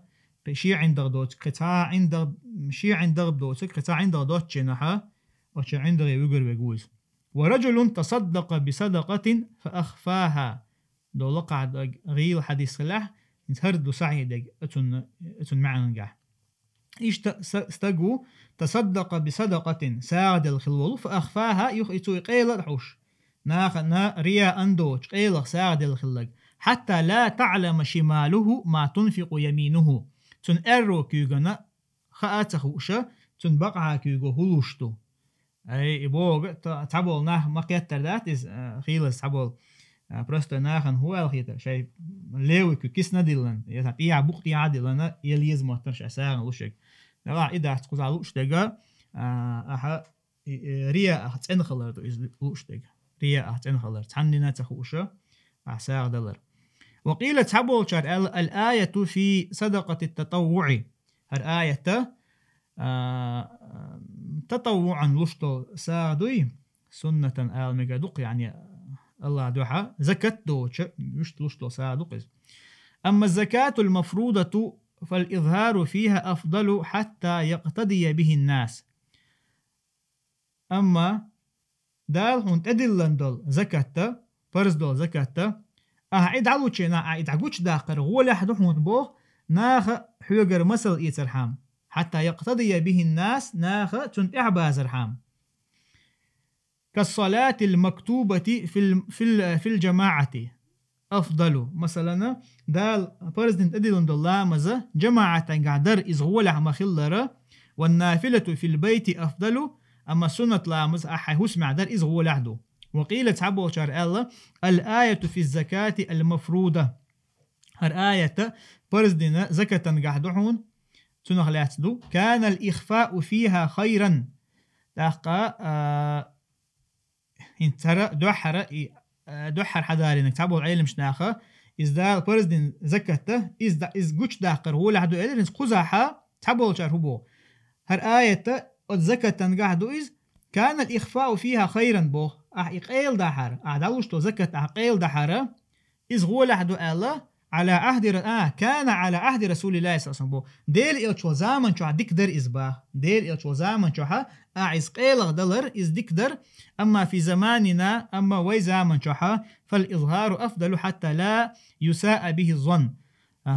شي عندك دوت قطاع عندك شي عندك دوت قطاع عندك دوت جناحه وشي عندك يقر ويقوز ورجل تصدق بصدقة فأخفاها دو لقع غيل حديث الله نتهردو سعيدك أتن معنا نجح إيش استقو تصدق بصدقة ساعد الخلول فأخفاها يخيطو قيل الحوش نا ريا أندوش قيل ساعد الخلق حتى لا تعلم شماله ما تنفق يمينه تن أرو كيغنا خاطخوشا تن بقعا كيغو هلوشتو أي إبوغ تعبول ناه مقيتر ذات إز خيلس تعبول просто ناخن هو الخيطة شايف ليوي كيس نديلن يتعب إيا بوقتي عادلنا يليز مهترش أساغن لوشك إذا تقولش دقة أها ريا أحسن خلر دو إز لوش دقة ريا أحسن خلر تحنينا تخوشة أحساق دلر. وقيل تحبول شر الآية في صدقة التطوع الآية تطوعا لشتو سادوي سنة المجدوق يعني الله دوحة زكاة دوش مش لشتو سادوق. أما الزكاة المفروضة فالإظهار فيها أفضل حتى يقتدي به الناس. أما دال هون تدلن دول زكاة فرز دول زكاة أعيد علوشنا أعيد عجوش داخل ولا حدهم بوه ناخ حجر مسل إيترحام حتى يقتدي به الناس ناخ تنتع بازرحام. كالصلاة المكتوبة في الجماعة أفضل مثلا دال برزدنت أدلون دلامزة جماعة قادر إزغولها مخلرة والنافلة في البيت أفضل أما سنة لامز أحي هسمع در إزغولها دو. وقيل تعبو شار الله الآية في الزكاة المفروضة الآية برزدنا زكاة قاعدون تنغلات دو كان الإخفاء فيها خيرا تاقا انترى دوحر حداري تعبو العلم شناخه إذا برزدن زكاة إز قوش داقر هو لحدو إلرنس قزاحا تعبو شار هبو الآية الزكاة قاعدو إز كان الإخفاء فيها خيرا بو إقيل دحر أعدوش تو زكاة أقيل دحر إذ هو لحدو الله على عهد كان على عهد رسول الله صلى الله عليه وسلم ديل إلشو زامن شو ديكدر إزبا ديل إلشو زامن شو إز قيل دلر إز ديكدر أما في زماننا أما وي زامن شو فالإظهار أفضل حتى لا يساء به الظن.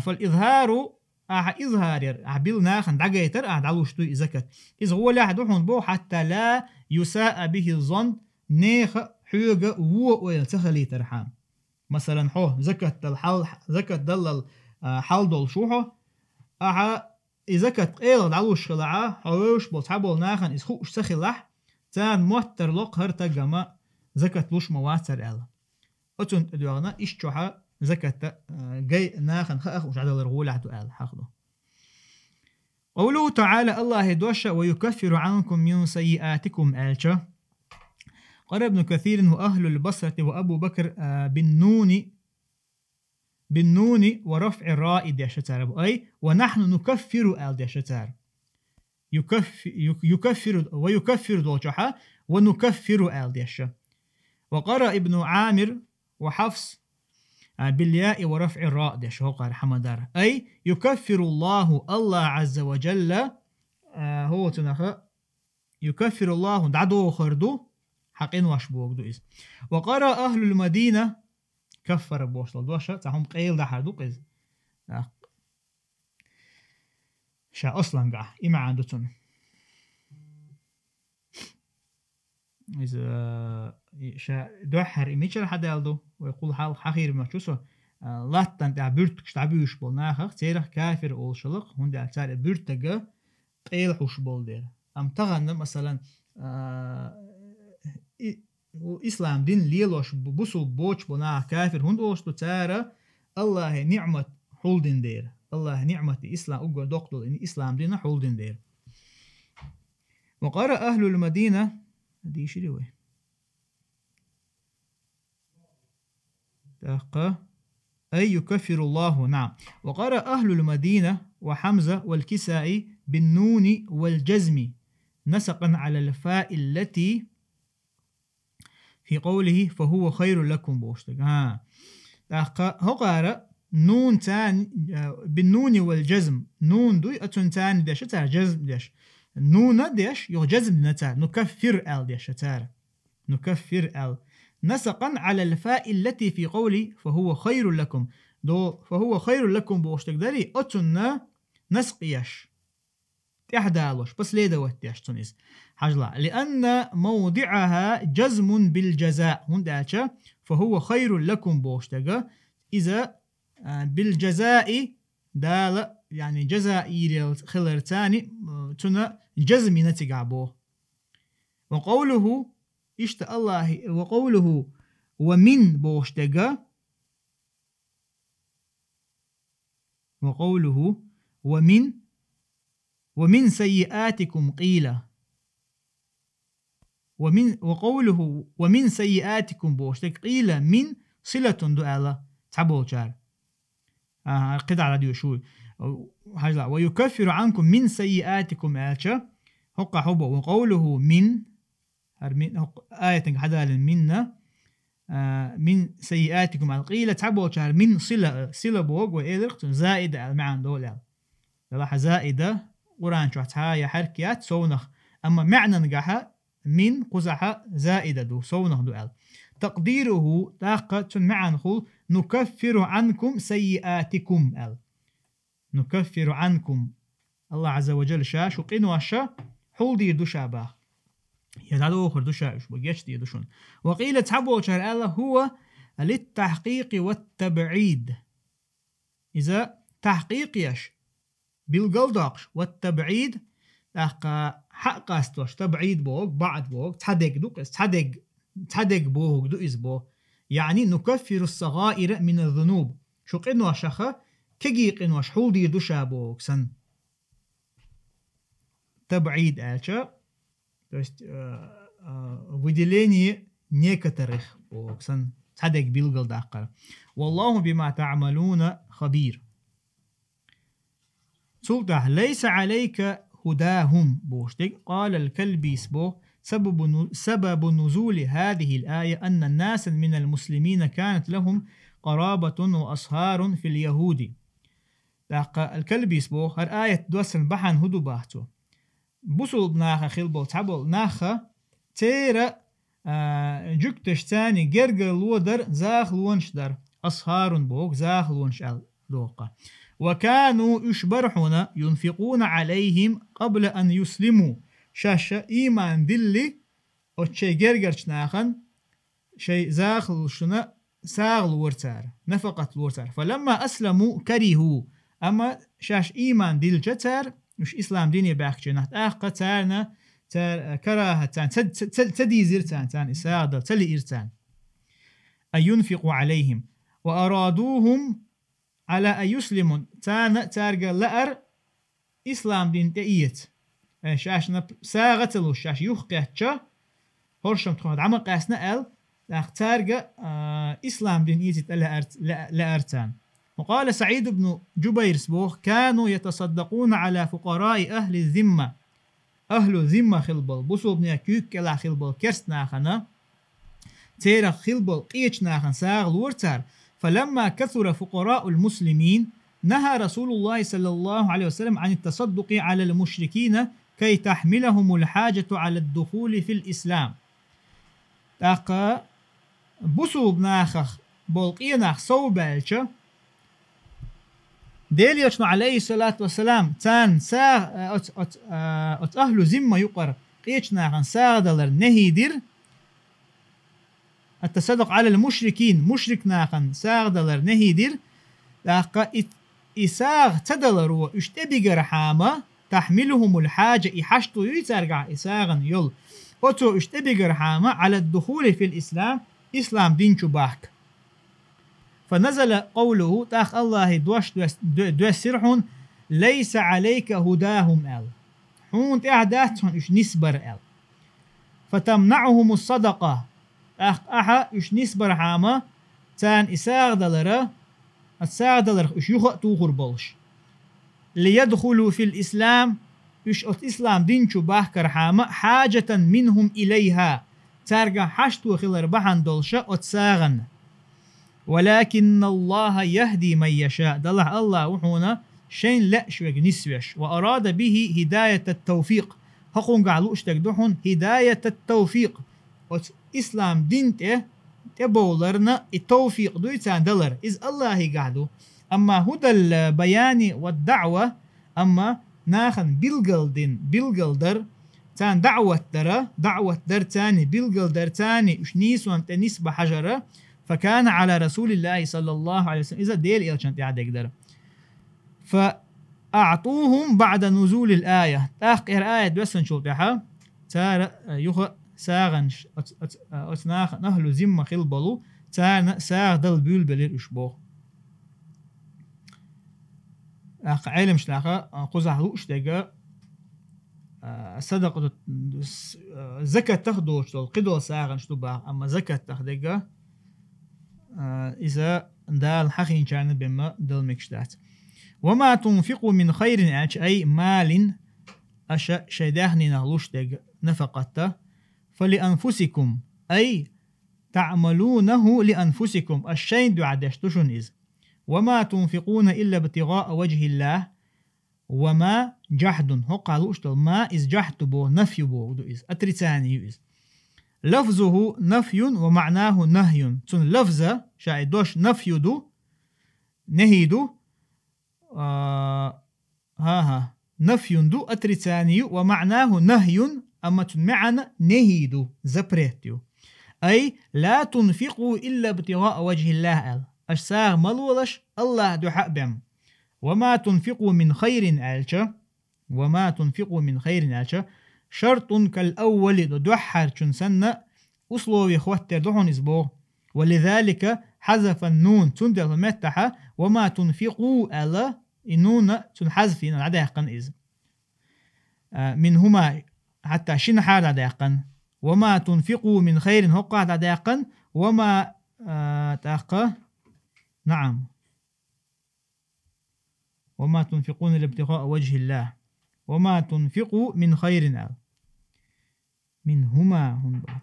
فالإظهار إظهار عبيل ناخن دقيتر أعدوش تو زكاة إذ هو لحدو بو حتى لا يساء به الظن نيخ حوغ وويل تخلي ترحام. مثلا حو زكاة الحل زكاة دلل حل دول شوحو زكاة قيل دعوش خلعا حوش بوصحابو ناخن إسخوش سخلح تان موتر لوق هرتا جما زكاة لوش مواتر ألا أتون أدوانا إشتوحا زكاة جاي ناخن خأخوش عدل رغولة تو ألا حاخدو. قوله تعالى الله دوشا ويكفر عنكم من سيئاتكم ألشا. قال ابن كثير وأهل البصرة وأبو بكر بالنون ورفع الراء ديشتار أي ونحن نكفر آل ديشتار يكفر ويكفر دوجحا ونكفر آل ديشا. وقرأ ابن عامر وحفص بالياء ورفع الراء ديشا قال حمدار أي يكفر الله عز وجل هو تنخ يكفر الله دعدو خردو حقين واش بوغدو إز. وقرأ أهل المدينة كفر بوش لدوشة تاهم قيل ده حردو إز شا أصلا قا إما عندتون إز شا دوحر إميشر حدا يلدو ويقول حال حخير مشوسو لاتن تاع بيرتكش تعبيوش بول ناخخ تيرخ كافر أول شلق هون دي أكتار بيرتكا قيل حوش بول دير أم تغن مثلا إسلام دين ليلوش بوصل بوش بنا كافر هند أوشتو تارا الله نعمة حولدين دير الله نعمة إسلام أقوى دقل إن إسلام دين حولدين دير. وقرأ أهل المدينة دي شريوه أي يكفر الله نعم. وقرأ أهل المدينة وحمزة والكسائي بالنون والجزم نسقا على الفاء التي في قوله فهو خير لكم بوشتك هو قارئ نون تان بالنون والجزم نون دوي أتون تان ديش تار جزم ديش نون ديش يو جزم نتار نكفر آل ديش تار نكفر آل نسقا على الفاء التي في قوله فهو خير لكم دو فهو خير لكم بوشتك داري أتون نسقيش تحدالوش بس ليه دوت يشتنيز حجلا لأن موضعها جزم بالجزاء هنداتشا فهو خير لكم بوشتغا إذا بالجزاء دال يعني جزائي خلر تاني تنا جزم نتقعبوه. وقوله إشت الله وقوله ومن بوشتغا وقوله ومن ومن سيئاتكم قيل وقوله ومن سيئاتكم بوشتك قيل من صلة دؤالة تعبول شار قطع راديو شوي حاجة ويكفر عنكم من سيئاتكم آلشا هقا حبو وقوله من آية حدا منا من سيئاتكم القيلة تعبول شار من صلة بوغ وإيدرق زائدة المعنى دولة للاحة زائدة قرآن شوحتها يا حركيات سونخ أما معنى نجاحها من قزحة زائدة دو سونخ دو تقديره طاقة معنى خل نكفر عنكم سيئاتكم نكفر عنكم الله عز وجل شاش وقينوا الشا حول دير دو شابه يدعو آخر دو شاش بقيش دير دوشون وقيل تحبوا شهر الله هو للتحقيق والتبعيد إذا تحقيق يش بالقلدقش والتبعيد حق استوش تبعيد بوك بعد بوك تحدق دوك تحدق بوك دو إزبو يعني نكفر الصغائر من الذنوب شو قنوا شخا كجي قنوا حول دير دو شابوك سن تبعيد آلشا выделение некоторых بوك سن تحدق بالقلدقش والله بما تعملون خبير سلطة ليس عليك هداهم بوشتك قال الكلبي سبو سبب نزول هذه الآية أن الناس من المسلمين كانت لهم قرابة وأصهار في اليهود الكلبي سبو هر آية دوسن بحن هدو باهتو بصل ناخا خلبو تعبل ناخا تيرا جكتش تاني جرجر لودر زاخ لونش در أصهار بوك زاخ لونش دوقا وكانوا يشبرحون ينفقون عليهم قبل أن يسلموا شاشة إيمان دلي وشي جرجرش ناخن شي زاخل شنا ساغل ورتار نفقة الورتار فلما أسلموا كرهوا أما شاش إيمان دل جتار مش إسلام ديني باكش نحت آخر تارنا تار كراهة تدي زرتان تان إساغدل تلي إرتان أن ينفقوا عليهم وأرادوهم على أن يسلموا تارجا لأر إسلام دين تأيت شاشنا ساغتلو شاش يخقيتشا هرشم تخوض عمل قاسنا أل تارجا إسلام دين إيتت لأرتان وقال سعيد بن جبير سبوخ كانوا يتصدقون على فقراء أهل الذمة أهل الذمة خلبل بصو بن يكيك كلا خلبل كرس ناخنا تيرا خلبل قيش ناخن ساغل ورتار فلما كثر فقراء المسلمين نهى رسول الله صلى الله عليه وسلم عن التصدق على المشركين كي تحملهم الحاجة على الدخول في الإسلام تاقا بصو بناخخ بولقيناخ صوبالشا ديليوشنا عليه الصلاة والسلام تان ساغ ات أهل ذمة يقر قيشناخن ساغدلر نهيدر التصدق على المشركين مشركناخن ساغدلر نهيدر لاقا إساغ تدلر واشتبق رحامة تحملهم الحاجة إحشتو يترقع إساغن يل أتو اشتبق رحامة على الدخول في الإسلام إسلام دين شباك فنزل قوله تاخ الله دوسرحون ليس عليك هداهم ال حون تعداتهم إش نسبر ال فتمنعهم الصدقة أحا إش نسبر حاما تان إساغ دلرا الساغ دلر إش يخط توخر بلش ليدخلوا في الإسلام إش إسلام دين شباه كرحاما حاجة منهم إليها تارجع حشتو خلر بحن دلشا أتساغن ولكن الله يهدي من يشاء دلح الله وحونا شين لا شوك نسوش وأراد به هداية التوفيق حقون قعلوش تقدحون هداية التوفيق إسلام دينته تبولرنا التوفيق دويتان دلر إذ الله قعدو أما هدى البيان والدعوة أما ناخن بالقلدر تان دعوة در تاني بالقلدر تاني إش نيسوان تنسب حجرة فكان على رسول الله صلى الله عليه وسلم إذا ديل إلشان تعد يقدر فأعطوهم بعد نزول الآية تأخير آية بس نشوفها تار يخ ساغن أتناخ نهل زم خلبلو تار ساغ دل بلبل الأشبوه علم شلاخة قزح لوش دقا صدقة زكاة تاخدوش القدوة ساغن شتوبا أما زكاة تاخدقة إذا دال حقين كان بما دل مكشتات. وما تنفقوا من خير أي مال أشا شيداهني نغلوش دق نفقته فلأنفسكم أي تعملونه لأنفسكم الشيء دعدشتشن إذ. وما تنفقون إلا ابتغاء وجه الله وما جحد هقالو اشتل ما إز جحد بو نفي بو دو إز أتريتاني إز لفظه نفي ومعناه نهي تون لفظة شاي دوش نفي دو نهي دو نفي دو أتريتاني ومعناه نهي أما تون معنى نهي دو زبريتيو أي لا تنفقوا إلا ابتغاء وجه الله أشساغ ملولش الله دو حق بهم. وما تنفقوا من خير ألشا وما تنفقوا من خير ألشا شرط كالأول دحر سنة أصلو يخوتر دحون إسبوع ولذلك حذف النون تندر المتحة وما تنفقوا ألا النون تنحذفين العداقا إذ منهما حتى شن حال عداقا وما تنفقوا من خير هقع عداقا وما تأقى نعم وما تنفقون لابتغاء وجه الله وما تنفقوا من خير منهما هم بعض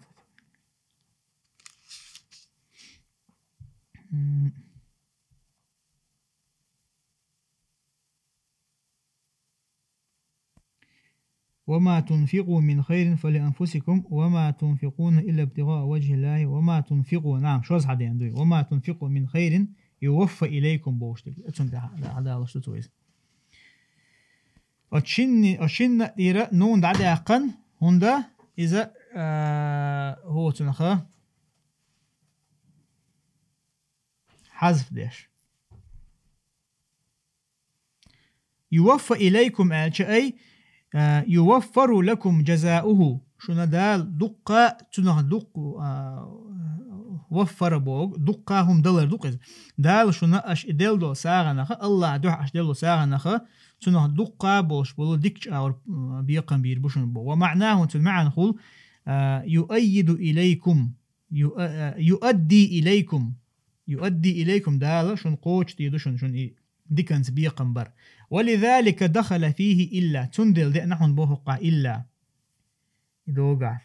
وما تنفقوا من خير فلأنفسكم وما تنفقون إلا ابتغاء وجه الله وما تنفقوا نعم شو هذا عندي وما تنفقوا من خير يوفى إليكم بوشتك أتون هذا على شو تويز أشين ديرة نون دعدي أقن هندا إذا هو تنخا حذف ديش يوفى إليكم أي يوفر لكم جزاؤه شو دال دقة تنخ دق وفر بوغ دقاهم دولار دقز دال شو أش إدل دو ساغنخ الله دوح أش دل ساغنخ تنخ دقة بوش بولو ديكش أو بيقن بير بوشن بو ومعناه تلمعن خل يؤيد إليكم يؤدي إليكم دال شون قوش تيدو شون ديكنز بيقن بر ولذلك دخل فيه إلا تندل دي نحن بوهقا إلا إدوغع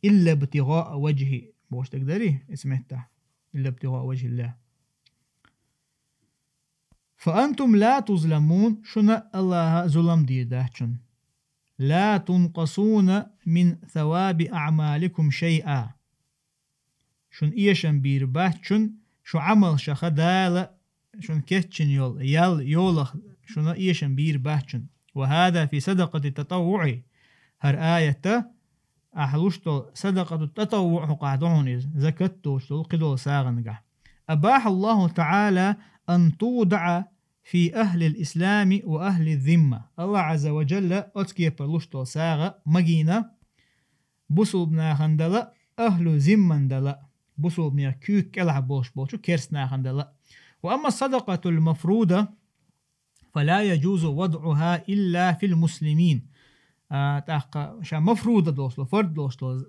إلا ابتغاء وجه بوش تقدري اسمه إلا ابتغاء وجه الله فأنتم لا تظلمون شنا الله ظلم دي دهشن لا تنقصون من ثواب أعمالكم شيئا شن إيشن بيربهشن شو عمل شخدال شن كتشن يولخ شنا إيشن بيربهشن وهذا في صدقة التطوع هر آية أحلوشتو صدقة التطوع قاعدون زكتو شتو قدو ساغنقع أباح الله تعالى أن توضع في أهل الإسلام وأهل الذمة الله عز وجل أتكي برلوشتو ساغ مجينة بسو بنا خندلا أهل ذمة دلا بسو بنا كيك كلها بوشو كيرسنا خندلا وأما الصدقة المفروضة فلا يجوز وضعها إلا في المسلمين تاقا شا مفروضة دوسلو فرد دوسلو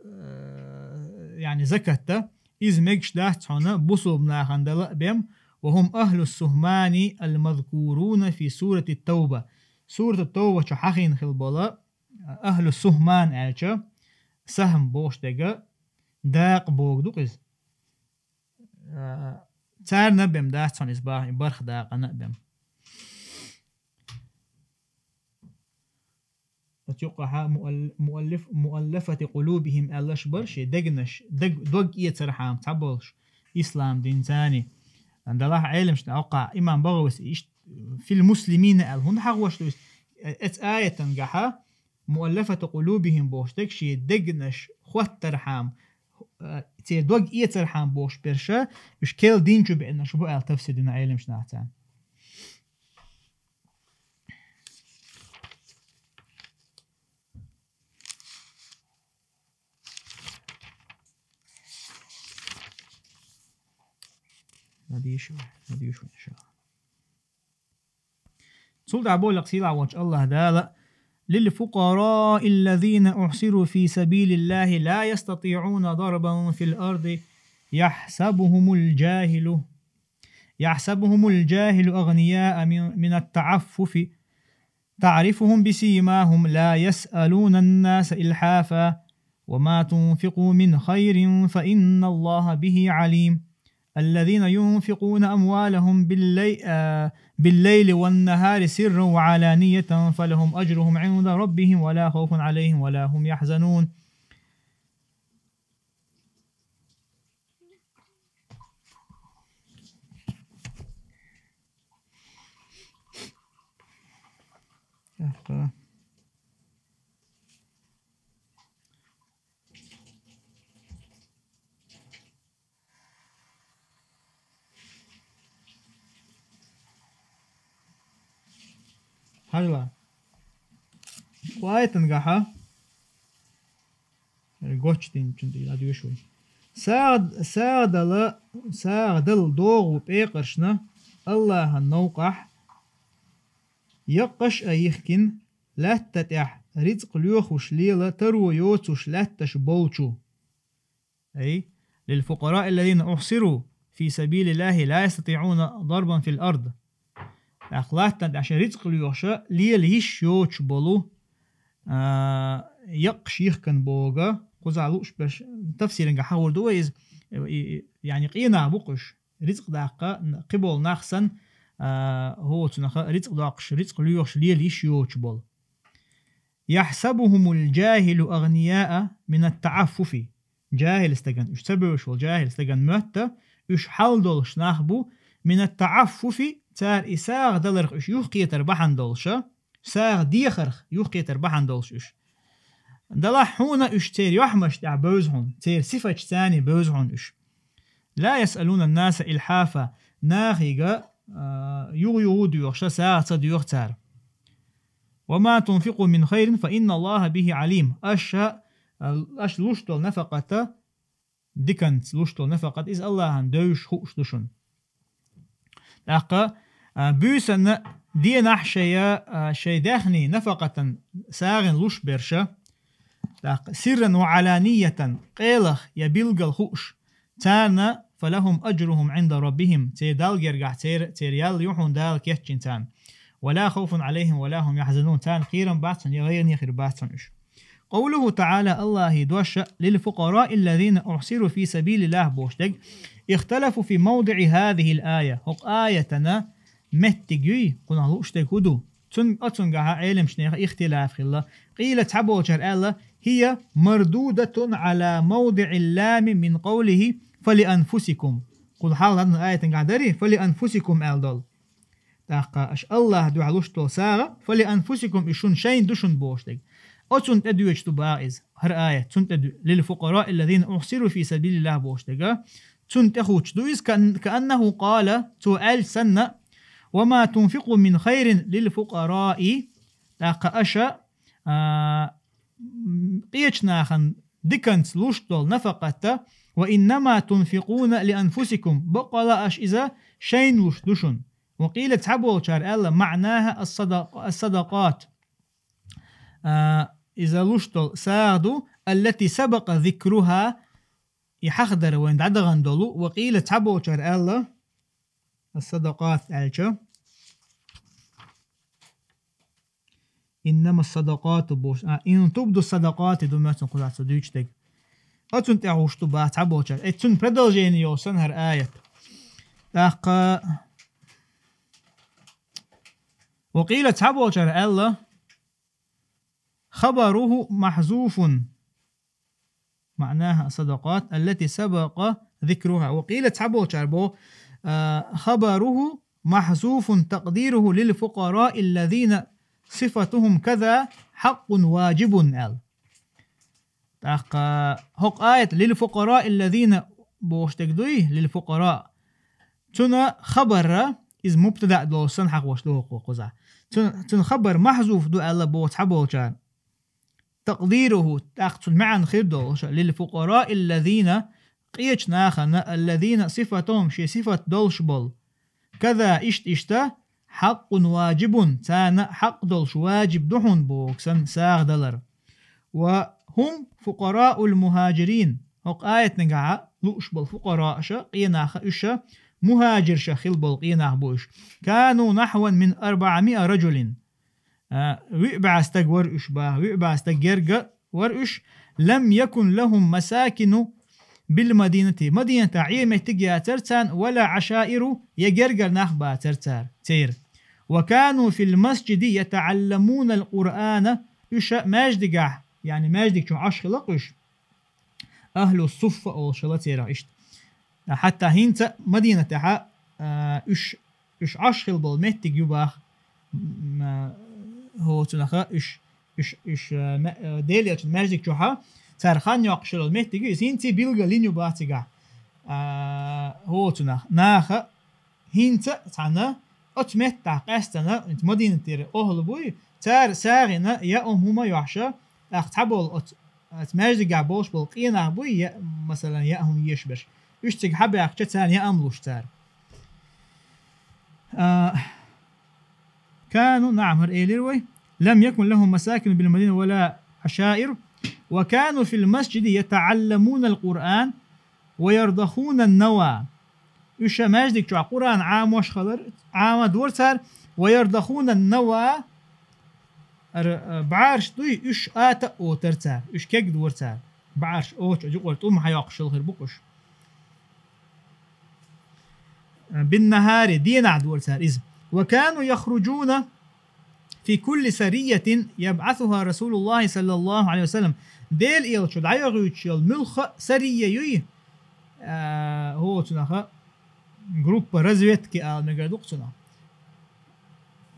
يعني زكاة إذ ميكش داهتنا بسو بنا خندلا بهم وهم أهل السهمان المذكورون في سورة التوبة سورة التوبة شحاخين خلبلا أهل السهمان ألشا سهم بوش دقا داق بوغ دوقز تار نبهم داهتنا إصباح برخ داق نبهم فتيقها مؤلفة قلوبهم ألاش برشي دقنش دوق يترحام تعبولش إسلام دين ثاني عند الله علم أوقع إمام بغوس في المسلمين هون حقوش آية تنجحها مؤلفة قلوبهم بوش تكشي دقنش خوات ترحام تي دوق إيه ترحام بوش برشا يش كيل دينشو بأن شو بقى تفسير دين علم شناعتان هذه شو إن شاء الله سلط عبولك سيلا وجه الله دالا للفقراء الذين أحصروا في سبيل الله لا يستطيعون ضربا في الأرض يحسبهم الجاهل أغنياء من التعفف تعرفهم بسيماهم لا يسألون الناس إلحافا وما تنفقوا من خير فإن الله به عليم الذين ينفقون أموالهم بالليل والنهار سرا وعلانية فلهم أجرهم عند ربهم ولا خوف عليهم ولا هم يحزنون. هلا وايت نجحا رجوتشتين چندي لا ديوشوي ساعدل دوغ بيقرشنا الله النوقح يقش أيخكن لا تتح رزق ليوخوش ليلة ترو يوتوش لا تشبولشو أي للفقراء الذين أحصروا في سبيل الله لا يستطيعون ضربا في الأرض أخلاقنا عشان رزق ليوشا ليش يوتش بولو يقش يخكن بوغا قزعلوش باش تفسير نجا حاول دويز يعني قينا بقش رزق داقة قبول نخسن هو تنخ رزق داقش رزق ليوش ليش يوتش بول يحسبهم الجاهل أغنياء من التعفف جاهل استجن إيش سبوش والجاهل استجن متى إيش حال دولش نخبو من التعفف تار إساغ دلرخ إيش يوخي تربحن دولشة ساغ ديخرخ يوخي تربحن دولش إيش دلحونا إيش تير يحمش تاع بوزهن تير صفة ثاني بوزهن إيش لا يسألون الناس إلحافا ناخيغا يغيود يوخشا ساغ صد يوختار وما تنفقوا من خير فإن الله به عليم أش لوشتول نفقة ديكنت لوشتول نفقة إز الله عن دوش خوش دوشن لقى بيسن دي نحشيا شي داخني نفقة ساغن لوش برشا لقى سرا وعلانية قيلخ يبلغ خوش تانا فلهم أجرهم عند ربهم تيدال يرجع تيريال يوحون دال كيتشين تان ولا خوف عليهم ولا هم يحزنون تان خيرا باتن يغيرني خير باتن إيش قوله تعالى الله يدوش للفقراء الذين أحصروا في سبيل الله بوشتك اختلفوا في موضع هذه الآية هق آيتنا متجي قلنا لوشتك هدو أتنقها علم شنيخ اختلاف خلا قيل تحبوشر الله هي مردودة على موضع اللام من قوله فلأنفسكم قل حال هذه الآية تنقعدري فلأنفسكم ألدل تاقا أش الله دو علوشتو ساغا فلأنفسكم إشون شين دوشن بوشتك أتون تدويج تباعز هر آية تون تدو للفقراء الذين أحصروا في سبيل الله بوشتك تون تخوش دويز كأنه قال سؤال سنة وما تنفقوا من خير للفقراء تاقا أشا قيشناخن ديكنت لوشتول نفقة وإنما تنفقون لأنفسكم بقى أش إذا شين لوش دوشن وقيل تحبوا شار الله معناها الصدقات إذا لوشتل ساعدوا التي سبق ذكرها يحخدر وين عدغن دولو وقيل تحبوا شار الله الصدقات ألشا إنما الصدقات بوش إن تبدو الصدقات دوماتن قلعت صديقتك أتون تعوشتو با تحبوا شار أتون بدل جيني يوسن هر آية تاقا وقيل تحبوا شرع الله خبره محذوف معناها الصدقات التي سبق ذكرها وقيل تحبوا شرع خبره محذوف تقديره للفقراء الذين صفتهم كذا حق واجب ال هق آية للفقراء الذين بوشتكدوي للفقراء تنا خبر إذ مبتدأ دوسن حق وشلوه قوزع تن خبر محذوف دو الله بوت حبوشان تقديره تقتل معا خير دوش للفقراء الذين قيش ناخن الذين صفتهم شي صفة دولش بول كذا اشتا حق واجب تان حق دولش واجب دحون بوكسن ساغ دلر وهم فقراء المهاجرين هق آية نقع لؤش بالفقراء شا قيناخ إشا مهاجر شخيل بالقيناخ بوش كانوا نحو من 400 رجل ويبع استق ورش باه ويبع استق يرقى ورش لم يكن لهم مساكن بالمدينة مدينة عيمة تجيا ترتان ولا عشائر يجرجر نخبا تير وكانوا في المسجد يتعلمون القرآن إيش ماجدقع يعني ماجدق شو عش خلقش أهل الصفة أو شلاتيرا إيش حتى هينت مدينة تها إيش عش خلبل مهتج يباخ هو تنخا إيش ديليا ماجدق شوها سرخان يقشل المهتج هينتي بيلغا لينيو باتجع هو تنخ ناخ هينت تانا أتمتع قاستنا أنت مدينة تير أهل بوي تار ساغنا يا هما يحشى أختبل أتماجد بوش بالقينا بوي مثلا يا هم يشبش يشتق حبي أختان يا أملوش تار كانوا نعم هرئيلوي لم يكن لهم مساكن بالمدينة ولا عشائر وكانوا في المسجد يتعلمون القرآن ويرضخون النوى إيش ماجدك شو قرآن عام وش خلر عام دورتر ويرضخون النوى بعرش دوي إيش آتا أو ترتر إيش كيك دورتر بعرش أوش أجو قلت حياقش الخير بقش بالنهار دينا دورتر إذ وكانوا يخرجون في كل سرية يبعثها رسول الله صلى الله عليه وسلم ديل إيل شو دعيغيوش الملخ سرية يوي هو تنخا جروب رزويت كي مقدوقتنا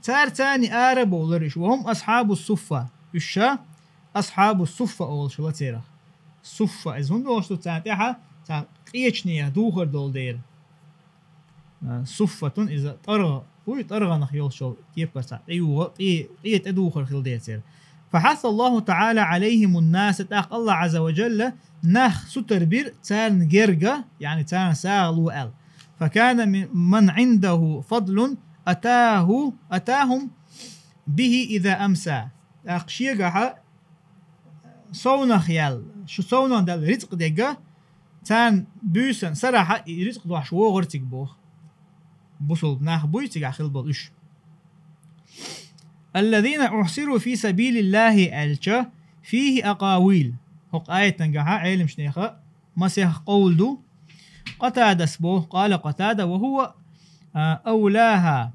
تار تاني آرب ولرش وهم أصحاب الصفة إيشا أصحاب الصفة أول شو تيرا الصفة إذ هم دوشتو تانتها تان قيشنية دوخر دول دير صفة إذا طرغ ويطرغ نخيل شو كيف بس أيوه قيت أدوخر خيل دير فحث الله تعالى عليهم الناس تاق الله عز وجل نخ ستر بير تان جرجا يعني تان ساغلو ال فكان من عنده فضل أتاهم به إذا أمسى أقشيقها صونا خيال شو صونا دل رزق ديقا تان بيسن صراحة رزق دوح شو غرتك بوخ بوصل ناخ بويتك عخل بلوش الذين أحصروا في سبيل الله ألشا فيه أقاويل هق آية نجاها علم شنيخة مسيح قول دو قتادة سبوه قال قتادة وهو أولاها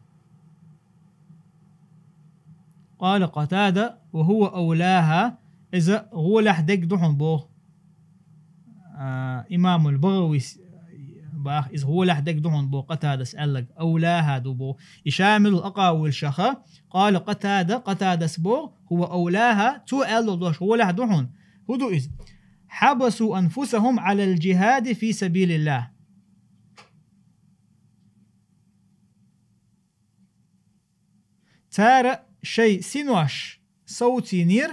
قال قتادة وهو أولاها إذا غولح دك دحن بوه إمام البغوي باخ إذا غولح دك دحن بوه قتادة سألك أولاها دو بوه يشامل الأقاويل شخا قال قتادة سبوه هو أولاها تو ألو دوش غولح دحن هدو إذ حبسوا أنفسهم على الجهاد في سبيل الله تارى شيء سنوش صوتي نير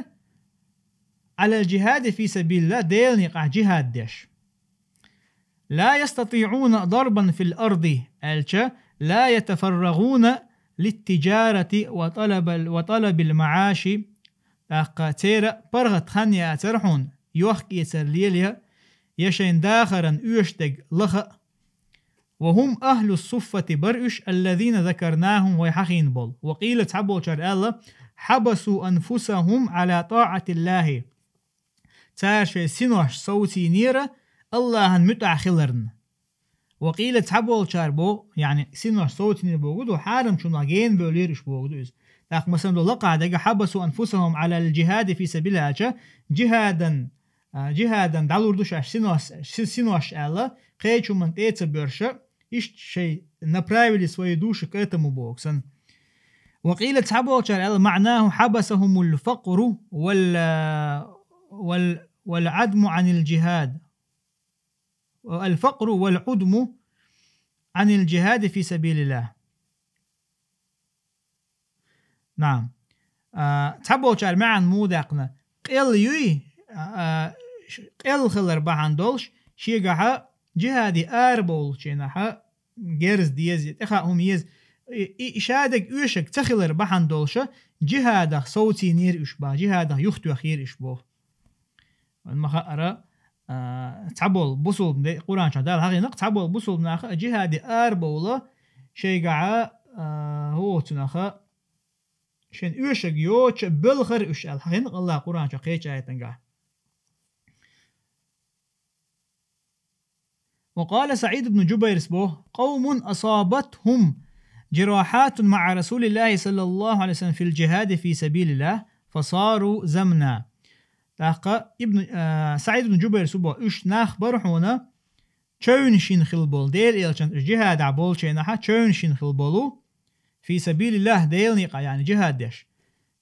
على الجهاد في سبيل الله ديل نقع جهاد ديش لا يستطيعون ضربا في الأرض ألشا لا يتفرغون للتجارة وطلب المعاش تيرا برغت خانيا ترحون يوخ يسر ليليا يشين داخرا يشتق لخ وهم أهل الصفة برئش الذين ذكرناهم ويحخين بول وقيل تحبوا شر الله حبسوا أنفسهم على طاعة الله تاشي سنوش صوتي نيرة الله متع خلرن وقيل تحبوا شر بو يعني سنوش صوتي نيرة بوجود حارم شو ناجين بوليرش بوجود لكن مثلا لقى دقة حبسوا أنفسهم على الجهاد في سبيل الله جهادا دالور دوش سنوش الله قيشو من تيتس برشا إيش شيء نبرايولي سوي دوش كيتمو بوكسن وقيل تحبوا شر معناه حبسهم الفقر والعدم عن الجهاد الفقر والعدم عن الجهاد في سبيل الله نعم تحبوا شر معن مودقنا قيل يوي قيل خلر بحان دولش شيقها جهادي أربول شينها جرز ديز إخا هم يز إشادك يوشك تخلر بحن دولشة جهاده صوتي نير إشبا جهاده يختو خير إشبو المخاطرة تعبول بوصل دي قرآن شدال هاي نق تعبول بوصل ناخ جهادي أربولة شيء قاع هو تناخ شن يوشك يوش بالخر إش هاي نق الله قرآن شقيش آية تنقع. وقال سعيد بن جبير سبوه قوم أصابتهم جراحات مع رسول الله صلى الله عليه وسلم في الجهاد في سبيل الله فصاروا زمنا. ابن سعيد بن جبير سبوه إش ناخ برحونا تشونشين خلبول ديل إلشان الجهاد عبول شيناها تشونشين خلبولو في سبيل الله ديل نيقا يعني جهاد ديش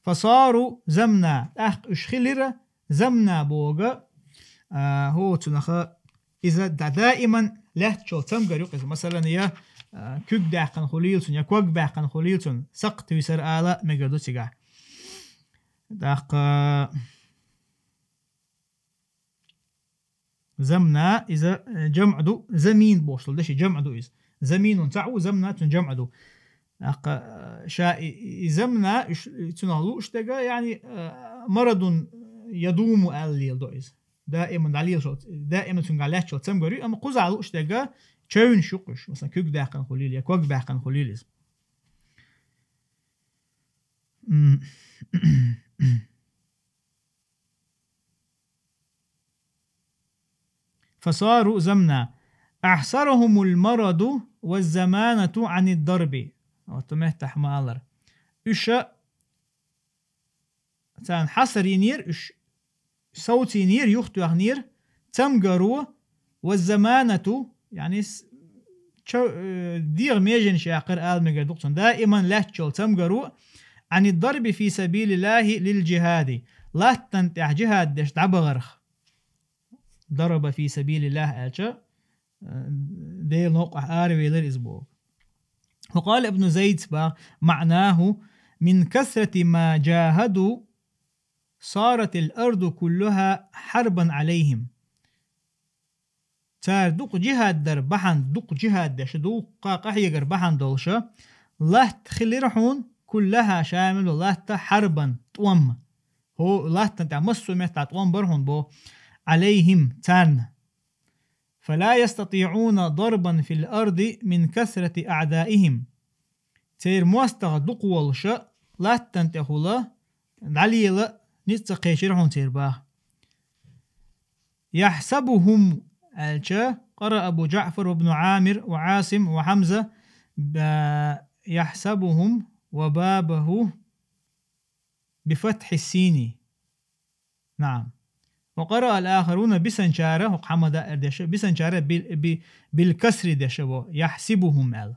فصاروا زمنا إش خلر زمنا بوغا هو تنخا إذا دائما له شو تمجر يقص مثلا يا كوك داقن خليلسون يا كوك باقن خليلسون سقط ويسر آلا مجردو تيجا داق زمنا إذا جمعدو زمين بوصل ده شيء جمعدو إذا زمين تعو زمنا تنجمعدو داق زمنا تنهلو اشتجا يعني مرض يدوم الليل دو إذا دائما عليه شو دائما تنقلات شو تمجري أما قوز على اشتجا تشون شقش مثلا كوك داقن خليل يا كوك باقن خليل فصاروا زمنا أحصرهم المرض والزمانة عن الضرب وتمهتح مالر إشا تان حصر ينير إش صوت ينير يختو أغنير تمجروا والزمانة يعني دير ميجن شاقر آل مجردوقتون دائما لا تشول تمجروا عن الضرب في سبيل الله للجهاد لا تنتع جهاد دش دعبغرخ ضرب في سبيل الله أجا ديل نوقع آروي للإزبوغ. وقال ابن زيد معناه من كثرة ما جاهدوا صارت الأرض كلها حربا عليهم تار دوق جهاد در بحن دوق جهاد دش دوق قاقح يقر بحن دولشة لا تخلي رحون كلها شامل ولا حربا طوم هو لا تنتعمسوا مهتا طوم برهن بو عليهم تان فلا يستطيعون ضربا في الأرض من كثرة أعدائهم تير موستغ دوق والشا لا تنتهو لا علي لا نستقي شرحون تير باه يحسبهم الجا قرأ أبو جعفر وابن عامر وعاصم وحمزة يحسبهم وبابه بفتح السين نعم وقرأ الآخرون بسنشارة وحمد أردش بسنشارة بالكسر دشوا يحسبهم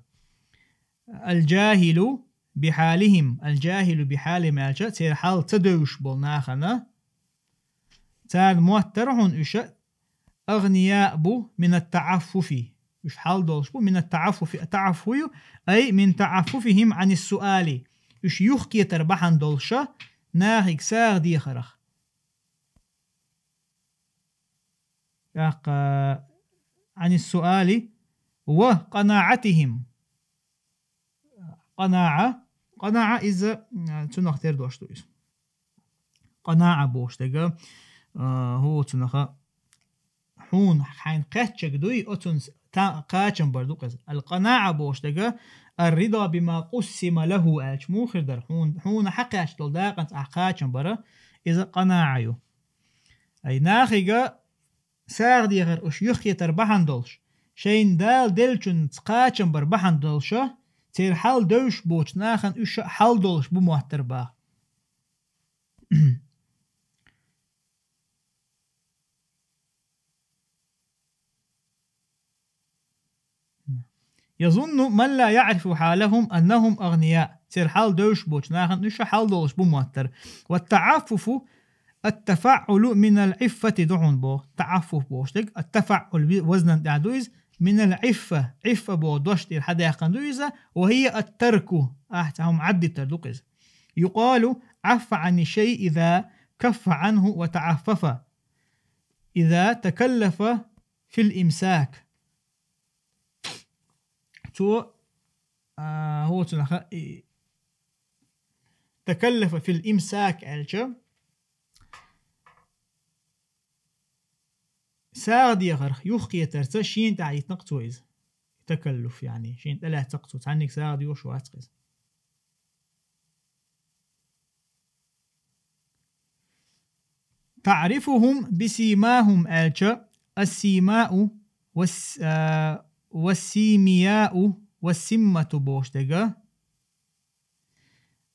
الجاهل بحالهم الجاهل بحالهم الجا تير حال تدوش بالناخنا تار موترهن إشاء أغنياء بو من التعفف مش حال دولش بو من التعفف التعفف أي من تعففهم عن السؤال إش يخكي تربحن دولشة ناهيك ساغ دي خرخ عن السؤال وقناعتهم قناعة إذا تنختار دوشتو إس قناعة بوشتغا هو تنخا حون حين قاتشك دوي أتن قاتشن بردوقز القناعة بوشتغا الرضا بما قسم له ألش موخر در حون حقاش دلداقنت قاتشن برا إذا قناعة يو أي ناخيغا ساغ دي غير أش يخي تربحن دولش شين دال دلچن قاتشن بربحن دولشا تير حال دوش بوش ناخن أش حال دولش بو محتر با يظن من لا يعرف حالهم أنهم أغنياء تير حال دوش بوش ناخن أش حال دولش بو محتر والتعفف التفعل من العفة دعون بو تعفف بوشتك التفعل وزنا دعدويز من العفة عفة بو دوشتير حدا يقندويزة وهي الترك هم عد تردوقز يقال عف عن الشيء إذا كف عنه وتعفف إذا تكلف في الإمساك تو هو تكلف في الإمساك ألجا ساعد يغر يخي ترسى شين تاع يتنقصو إذا تكلف يعني شين تلا تقصو تعنيك ساعد يوش واتقز تعرفهم بسيماهم ألجا السيماء والسيمياء والسمة بوشتغا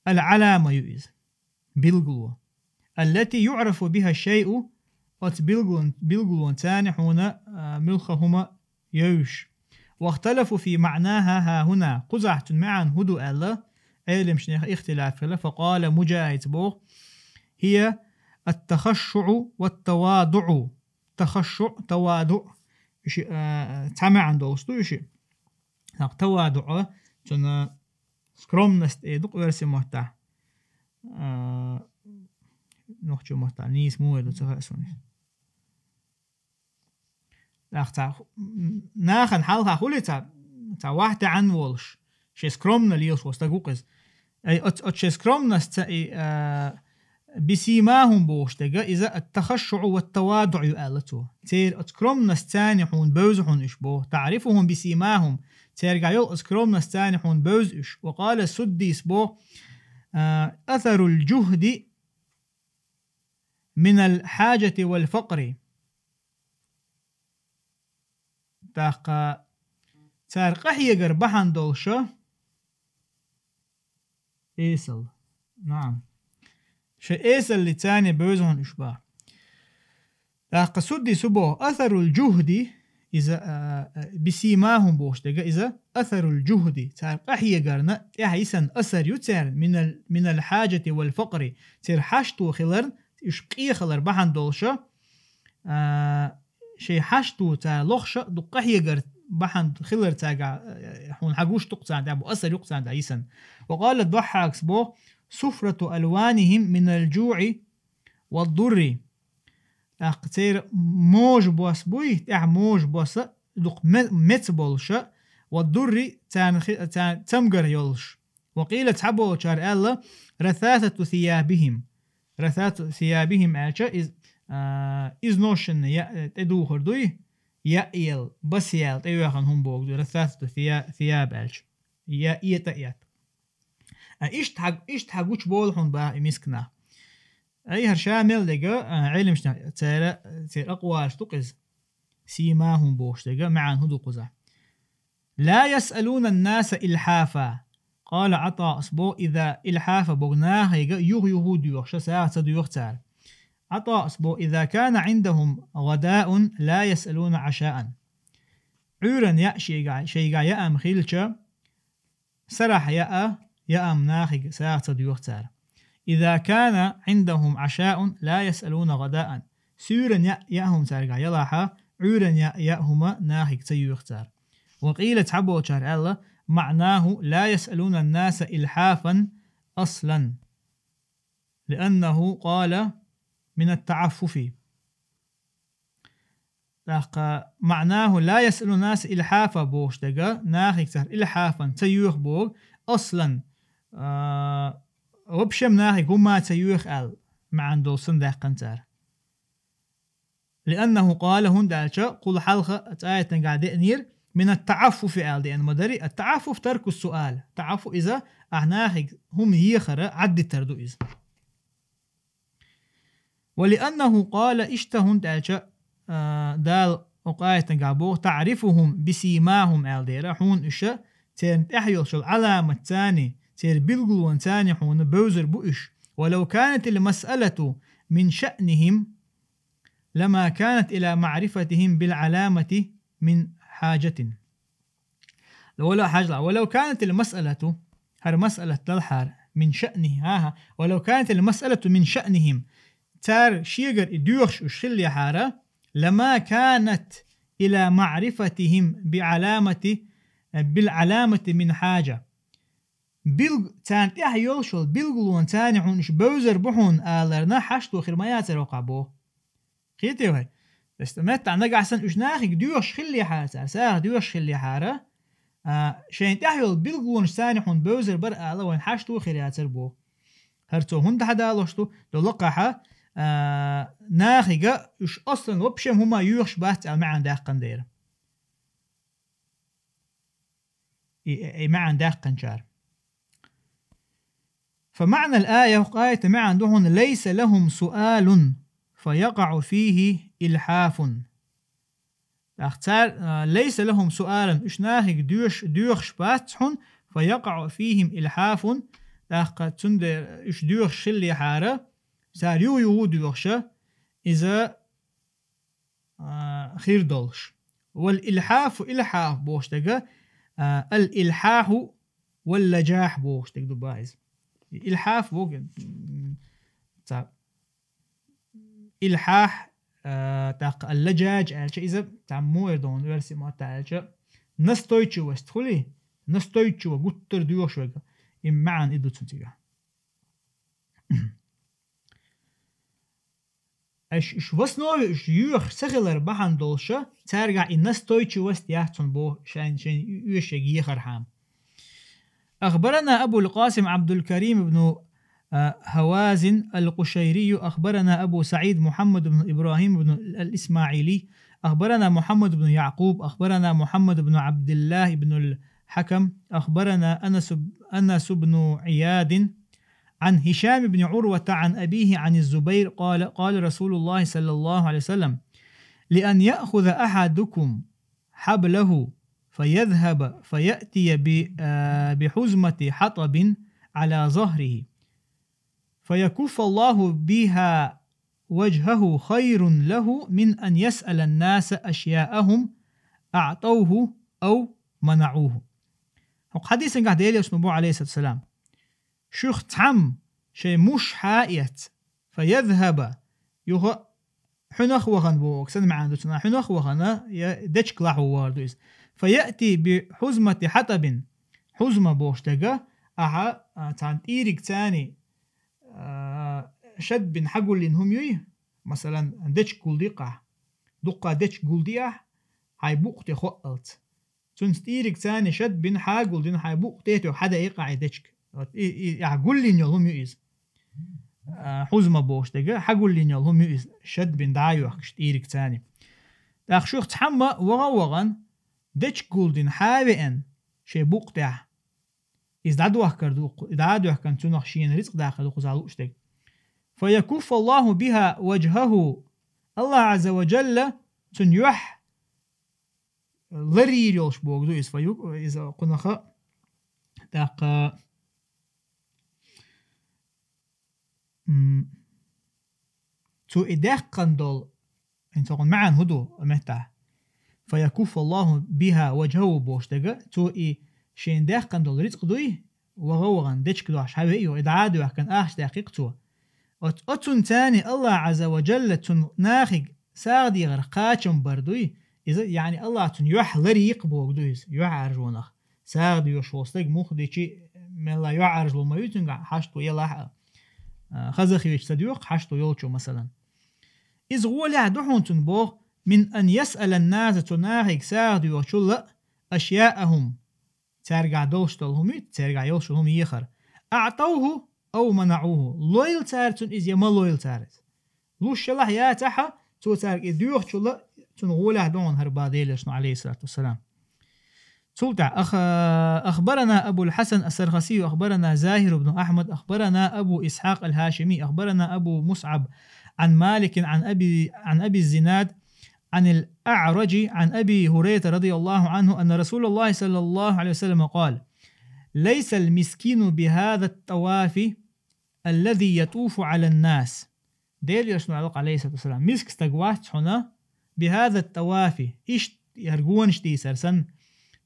العلامة يؤذ بالقلوة التي يعرف بها الشيء بالقلوة تاني هنا ملخهما يوش واختلفوا في معناها ها هنا قزحت معا هدو ألا علم شنيخ اختلاف له فقال مجاهد بوه هي التخشع والتواضع تخشع تواضع شيء تسمع عن دوستو يشي تواضع تنا سكرومنست إدق ورسي محتاح نوخشو محتاح نيس مو يدو تخاسوني لاختا ناخن حالها خولي تا واحدة عن وولش شي سكرومنا ليوش وستاقوقز أي أتشي سكرومنست بسيماهم بوشتغا إذا التخشع والتواضع يؤلتو تير أتكرم نستانحون بوزحون إشبوه تعرفهم بسيماهم تير قايل أتكرم نستانحون بوز إش وقال السدي إسبوه أثر الجهد من الحاجة والفقر تاقا تار قحي قربحان دولشا إيسل نعم شيء اللي تاني بوزهن إشباه قصدي سبوه أثر الجهد إذا بسيماهم بوشتغا إذا أثر الجهد تعرف أحيا قرنا يحيسن أثر يتر من الحاجة والفقر تر حشتو خلر إشقية خلر بحن دولشا شيء حشتو تا لخشة دقحيا قر بحن خلر تاقع حون حقوش تقصان دابو أثر يقصان دايسن وقال الضحاك سبوه سفرة ألوانهم من الجوع والضر أقتير موج بوس بوي تاع موج بوس دق متبولش والضر تمقر يولش وقيل تحبو شار الله رثاثة ثيابهم ألشا إز نوشن تدو خردوي يأيل بس يال تيوخن هم بوغدو رثاثة ثياب ألش يأيت يأت إشت حقوش بولحون با مسكنا أي هرشامل لقى علم شنا تير أقوال تقز سيماهم بوش لقى معان هدو قزع لا يسألون الناس إلحافا قال عطاء أصبو إذا إلحافا بغناه يغيهو ديوخ شساعة ديوخ تعال عطاء أصبو إذا كان عندهم غداء لا يسألون عشاء عورا يأ شيقا يأم خيلشا سرح يأم ناخق ساعة ديوخ تعال إذا كان عندهم عشاء لا يسألون غداء سورا يأهم تارقا يلاحا عورا يأهما ناخق سيوخ تعال وقيل تحبو شار الله معناه لا يسألون الناس إلحافا أصلا لأنه قال من التعفف معناه لا يسأل الناس إلحافا بوش دقا ناخي كتر إلحافا تيوخ بوغ أصلا وبشم ناخي هما تيوخ أل معن دولسن داقن تار لأنه قال هندالشا قل حلقة آية قاعد نير من التعفف أل دي أن مدري التعفف ترك السؤال تعفف إذا أعناخي هم يخر عد تردو إذا ولأنه قال اشتهن دالشا دال وقاية قابوه تعرفهم بسيماهم ألديرا حون إشا تير أحيل شو العلامة الثاني تير بلغلون ثاني حون بوزر بؤش ولو كانت المسألة من شأنهم لما كانت إلى معرفتهم بالعلامة من حاجة ولو كانت المسألة هر مسألة للحار من شأنه ولو كانت المسألة من شأنهم تار شيغر إدوخش وشخل يحارة لما كانت إلى معرفتهم بالعلامة من حاجة تان يولشل بلغلون تاني حونش بوزر بحون آلرنا حشتو خرميات روقابوه خيتي وهي بس تمت عندك أحسن إشناخي دوخش خلي حارة ساغ دوخش خلي حارة شين تحيل بيلغون سانحون بوزر بر أعلى وين حاشتو خيرياتر بو هرتو هند حدا لوشتو دلقاها ناخيقا يش أصلا وبشم هما يوخش بات معن داق قندير معن داق قنشار. فمعنى الآية وقاية معن دهن ليس لهم سؤال فيقع فيه إلحاف. اختار ليس لهم سؤال إش ناخيق دوخش باتحن فيقع فيهم إلحاف. تند إش دوخش اللي حارة سار يو دوخشة إذا خير دولش. والإلحاف إلحاف بوشتك الإلحاح واللجاح بوشتك دبايز. إلحاف بوك إلحاح تاق اللجاج إذا تعمو يردون ورسي ما تعالج نستويتشو وستخلي نستويتشو وقتر دوخ شوية معن إدو تنتيجه. إش وسنو إش يوخ سخلر بحن دولشة ترجع النستويتشو وست يحتن بو شين يوش يجيخر حام. أخبرنا أبو القاسم عبد الكريم بن هوازن القشيري أخبرنا أبو سعيد محمد بن إبراهيم بن الإسماعيلي أخبرنا محمد بن يعقوب أخبرنا محمد بن عبد الله بن الحكم أخبرنا أنس بن عياد عن هشام بن عروة عن أبيه عن الزبير قال رسول الله صلى الله عليه وسلم لأن يأخذ أحدكم حبله فيذهب فيأتي بحزمة حطب على ظهره فيكف الله بها وجهه خير له من أن يسأل الناس أشياءهم أعطوه أو منعوه. حديث قاعد يلي اسمه عليه الصلاة والسلام شيخ تعم شيء مش حائيت فيذهب يوه حنخ وغن بوك سن معان دوتنا حنخ وغن يدش كلاحو واردويس فيأتي بحزمة حطب حزمة بوشتقة أها تان إيريك تاني شد بن حقول لنهم يوي مثلا دش قلديقة دقة دش قلدية هاي بوقت خقلت تنست إيريك تاني شد بن حقول دين هاي بوقتيتو حدا يقع دشك يقول لي نيلهم يويز حزمة بوشتقة حقول لي نيلهم يويز شد بن دايو أخشت إيريك تاني أخشوخ تحمى وغن دش قلدين حابئن شي بوقتها إزدادوه كردوق إزدادوه كان تنخشين رزق داخل وقزالوشتك فيكف الله بها وجهه الله عز وجل تنيح ضرير يلش بوغدو إذا قنخ داق تو إداق قندل انت قن معن هدو مهتاه فيكف الله بها وجهه بوشتك تو شين داق قندل رزق دوي وغوغن ديشك دوش حبيئيو إدعادو كان آخش دقيقتو أتون تاني الله عز وجل تن ناخق ساغدي غرقاتشم بردوي إذا يعني الله تن يوح لريق بوغدويز يوح عرجونخ ساغدي يوشوستك مخدي چي ملا يوح عرجلو ما يتنغ حاشتو يلا خزخي ويش صديوق حاشتو يولچو مثلا إذ غولي عدوحون تنبوغ من أن يسأل الناس تناخق ساغدي يوشل أشياءهم ترجع دولشتلهم ترجع يولشلهم يخر أعطوه أو منعوه لويل تارتون إز يما لويل تارت لوش الله يا تحا تو تارك إديوخ شلا تنغوله دون هرباديلش عليه الصلاة والسلام سلطع أخبرنا أبو الحسن السرخسي أخبرنا زاهر بن أحمد أخبرنا أبو إسحاق الهاشمي أخبرنا أبو مصعب عن مالك عن أبي الزناد عن الأعرج عن أبي هريرة رضي الله عنه أن رسول الله صلى الله عليه وسلم قال ليس المسكين بهذا الطواف الذي يطوف على الناس ديل يرسل عليه الصلاة والسلام مسك استقوات هنا بهذا الطواف إيش يرجون شتي سرسن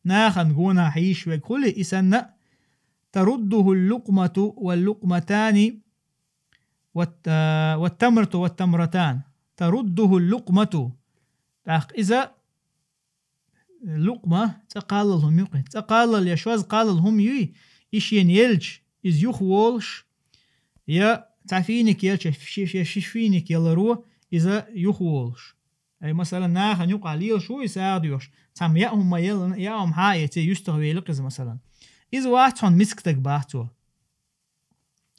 ناخن جونا حيش وكل إسن ترده اللقمة واللقمتان والتمرة والتمرتان ترده اللقمة إذا لقمة تقاللهم يقي تقالل يشواز قاللهم يي إشين يلج إز يخولش يا تعفينك يلش شفينك يلرو إذا يخولش أي مثلا ناخن يقع ليل شو يساعدوش تام يأهم ما يأهم هايتي يستغوي لقز مثلا إذا واحد مسكتك باهتو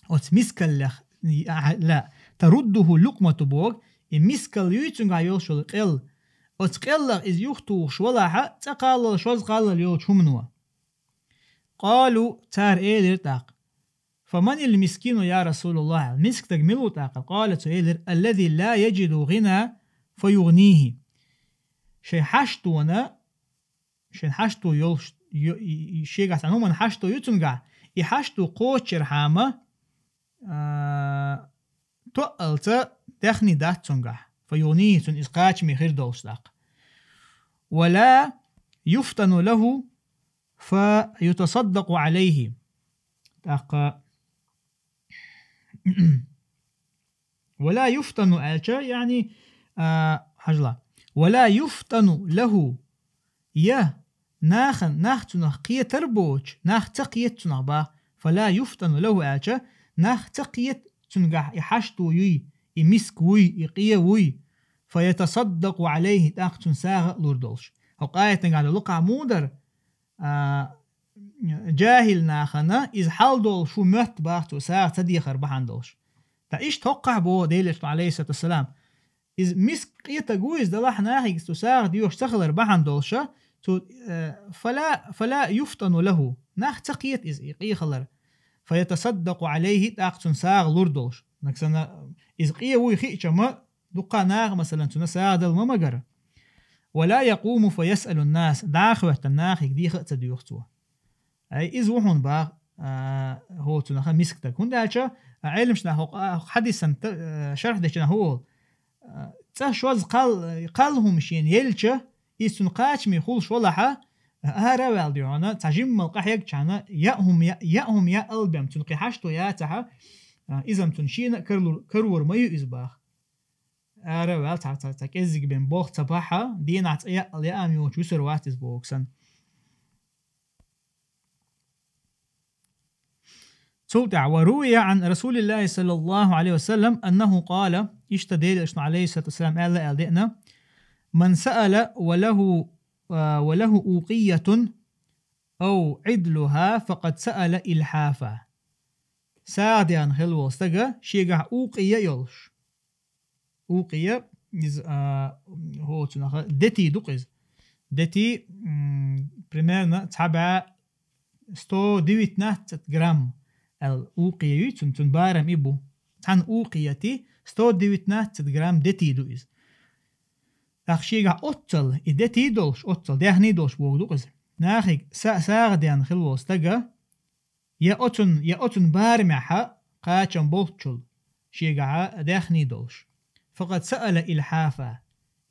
وتمسكلخ لا ترده لقمة بوغ مسكل يوتنغا يوشل قل وتقلق إذ يختو شولاحا تقال شوز قال اليوت شمنوا قالوا تار إيلر تاق فمن المسكين يا رسول الله المسكتك ملو تاق قالت إيلر الذي لا يجد غنى فيغنيه شي حشتونا شي حشتو يولش شيغات عنو من حشتو يتنغا يحشتو قوشر حاما تؤلت تخني دات تنغا فيغنيه تن إسقاش مخير دولشتاق ولا يفتن له فيتصدق عليه تاق ولا يفتن ألشا يعني حجلا ولا يفتن له يا ناختنا قية تربوش تقيت تنغبا فلا يفتن له ألشا تقيت تنغح يحشتو يي يمسكوي يقيوي فيتصدق عليه تاق تنساغ لوردولش وقاية على لقع مودر جاهل ناخنا إذ حال دول شو مهت باختو ساغ تديخر بحاندولش تا إيش توقع بو ديلش عليه الصلاة والسلام إذ مسك قيتا قويز دلاح ناخي ساغ ديوش تخلر بحاندولشا فلا يفتن له ناخ تقيت إذ إقي خلر فيتصدق عليه تاق تنساغ لوردولش نكسنا إذ قيه ويخيش ما دقا ناغ مثلا تنساغ دل ممقر ولا يقوم فيسأل الناس داخوة الناخي دي خأت ديوختوه أي إذ وحون باغ هو تنخا مسكتك هون دالشا علم شنا هو حديثا شرح دشنا هو تشوز قالهم شين يلشا يسنقاش ميخول شولحا هارا والديونا تجم القحيق كان يأهم يا ألبم تنقي حشتو يا تها إذا تنشين كرور مايو إزباخ هارا وال تكزق بين بوخ تباحا دينات يا أميو تشوسر واتز بوكسن وروي عن رسول الله صلى الله عليه وسلم أنه قال اشتديل اشنا عليه الصلاة والسلام قال لألدئنا من سأل وله أوقية أو عدلها فقد سأل إلحافا ساديان خلو استقى شيقع أوقية يلش أوقية هو تنخ دتي دقز دتي بريميرنا تحبع 119 جرام الأوقية تن بارم إبو تن أوقيتي 119 جرام دتي دوز أخشيغا أوتل إدتي دولش أوتل دهني دولش بوغدوغز ناخيك ساغديان خلو استقى يا أوتن بارمعها قاچن بوغتشل شيغا دهني دولش فقد سأل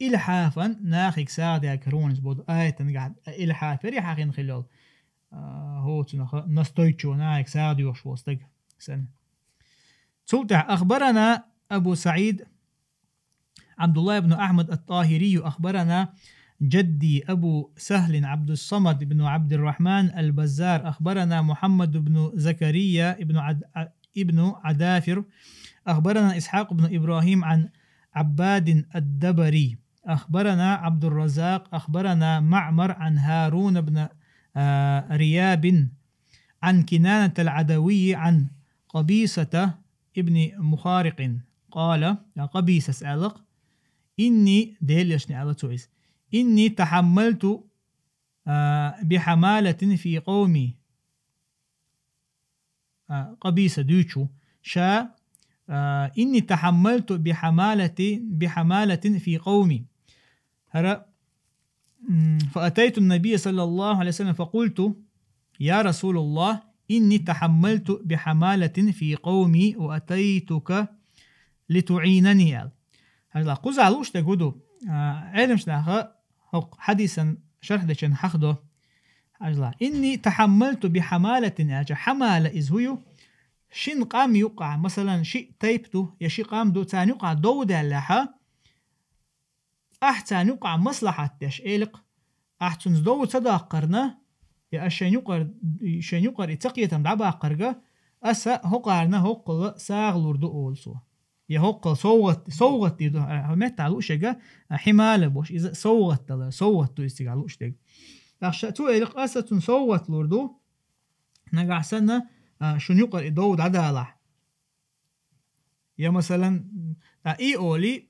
إلحافا ناخيك ساغديا كرونز بود آية قاعد إلحاف ريحا خين خلال هو تنخ نستويتشو نايك ساديوش وستق سن سلطع أخبرنا أبو سعيد عبد الله بن أحمد الطاهري أخبرنا جدي أبو سهل عبد الصمد بن عبد الرحمن البزار أخبرنا محمد بن زكريا ابن عدافر أخبرنا إسحاق بن إبراهيم عن عباد الدبري أخبرنا عبد الرزاق أخبرنا معمر عن هارون بن رياب عن كنانة العدوي عن قبيصة ابن مخارق قال يا قبيصة سألق إني ديل يشني على تويس إني تحملت بحمالة في قومي قبيصة دوتشو شا إني تحملت بحمالة في قومي هرأ فأتيت النبي صلى الله عليه وسلم فقلت يا رسول الله إني تحملت بحمالة في قومي وأتيتك لتعينني هلا قزعلوش تقولوا علم شناخا حديثا شرح دشن حخده هلا إني تحملت بحمالة حمالة إزهيو شين قام يقع مثلا شيء تيبته يا شيء قام دو تاني يقع دودة لها أحسن يقع مصلحة تشئلق أحسن دو صداقرنا يا أشين يقر يتقية مدعبا قرقة أسا هقارنا هقل ساغلور دو أولسو يهوق صوت يدو همت على شجع حمالة بوش إذا صوت يستقالوا شتى تشتو إلق أسة صوت لوردو نجع سنة شنو يقر داود عدالة يا مثلا إي أولي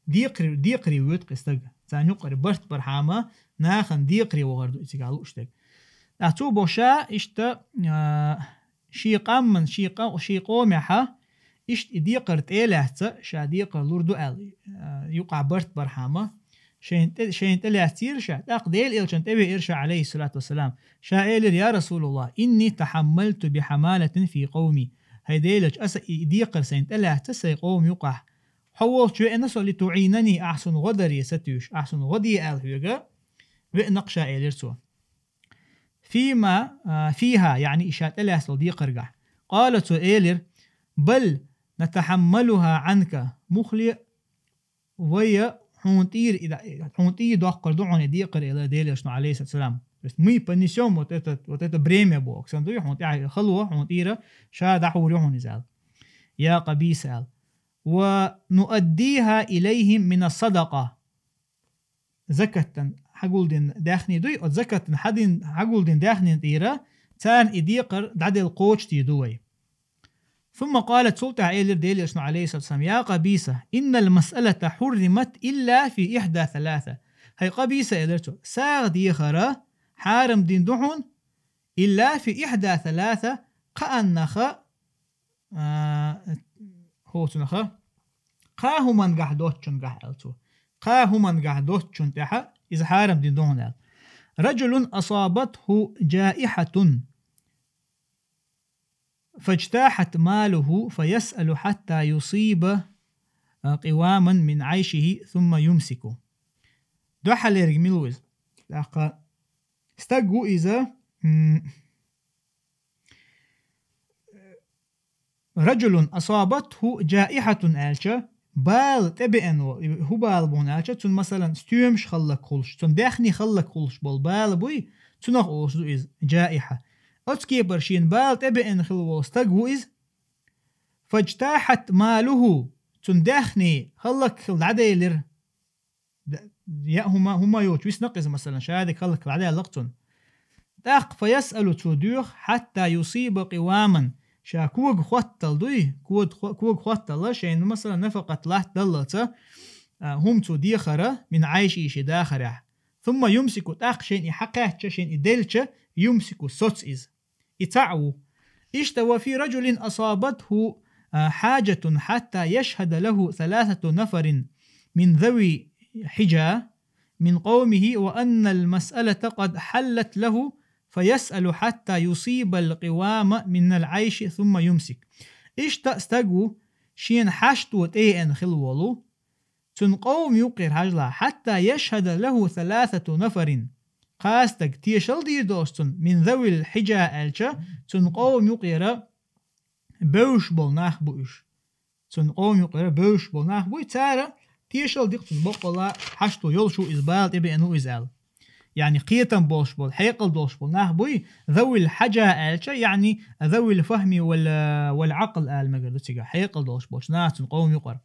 ديقري ويت قستق ثاني يقر برت برحامة ناخن ديقري وغردو يستقالوا شتى تو بوشا إشتا شيقام من شيقو محا إشت ديقر تيلهت شا ديقر لوردو أل يقع برت برحامة شين تلهتير شا تقديل إلشان تبي إرشا عليه الصلاة والسلام شا إلر يا رسول الله إني تحملت بحمالة في قومي هيديلج أسا ديقر سين تلهت سي قوم يقع حوال شو إنسو لتعينني أحسن غدري ستيوش أحسن غدي أل هيوغا وإنقشا إلر سوا فيها يعني إشات إلها صديق قرقع قالت إيلر بل نتحملها عنك مخلي ويا حونتي دقر دعوني ديقر إلى ديلر شنو عليه السلام بس مي بنيسيوم وتت بريمي بوك سندوي حونتي خلوة حونتيرة شا دحو لهم نزال يا قبيسة ونؤديها إليهم من الصدقة زكاة حقول دين داخني دوي أو زكاة حدين حقول دين داخني تيرا تان إديقر دعد القوش تيدوي ثم قالت سلطة إيلر ديلي أشنو عليه الصلاة والسلام يا قبيسة إن المسألة حرمت إلا في إحدى ثلاثة هاي قبيسة إيلرتو ساغ ديخرة حارم دين دحون إلا في إحدى ثلاثة قأنخ هو تنخ قاهو من قحدوتشن قحلتو قاهو من قحدوتشن تحا إذا حارم دين دون رجل أصابته جائحة فاجتاحت ماله فيسأل حتى يصيب قواما من عيشه ثم يمسكه دوحة لرجميلوز استقو إذا رجل أصابته جائحة آلشة بال تبئن هو بال بونالشة تون مثلا ستيومش خلق خلش تون داخني خلق خلش بال بوي تونخ أوسدو إز جائحة أتكي برشين بال تبئن خلو استقو إز فاجتاحت ماله تون داخني خلق خل عديلر يا هما يوت ويس نقز مثلا شادك خلق العديل لقتون داق فيسأل تودوخ حتى يصيب قواما شا كوغ خوتل دوي كوغ خوتل شين مثلا نفقت له دلتا هم تو ديخرة من عايش إيش داخرة ثم يمسكوا تاق شين يحقه شين يدلش يمسكوا صوت إز يتعو اشتوى في رجل أصابته حاجة حتى يشهد له 3 نفر من ذوي حجة من قومه وأن المسألة قد حلت له فيسأل حتى يصيب القوام من العيش ثم يمسك استقو شين حشتو تيئن خلولو تنقوم يقر هجلا حتى يشهد له 3 نفر قاستك تيشل دي دوستن من ذوي الحجة ألشا تنقوم يقر بوش بولناخ بوش تنقوم يقر بوش بولناخ بوش تارا تيشل ديقتن بقلا حشتو يلشو إزبال تبي أنو إزال يعني قيتن بولش بول حيقل بولش بول ناخ بوي ذوي الحاجة آلشا يعني ذوي الفهم والعقل آل مقردو تيقا حيقل بولش بولش ناس قوم يقر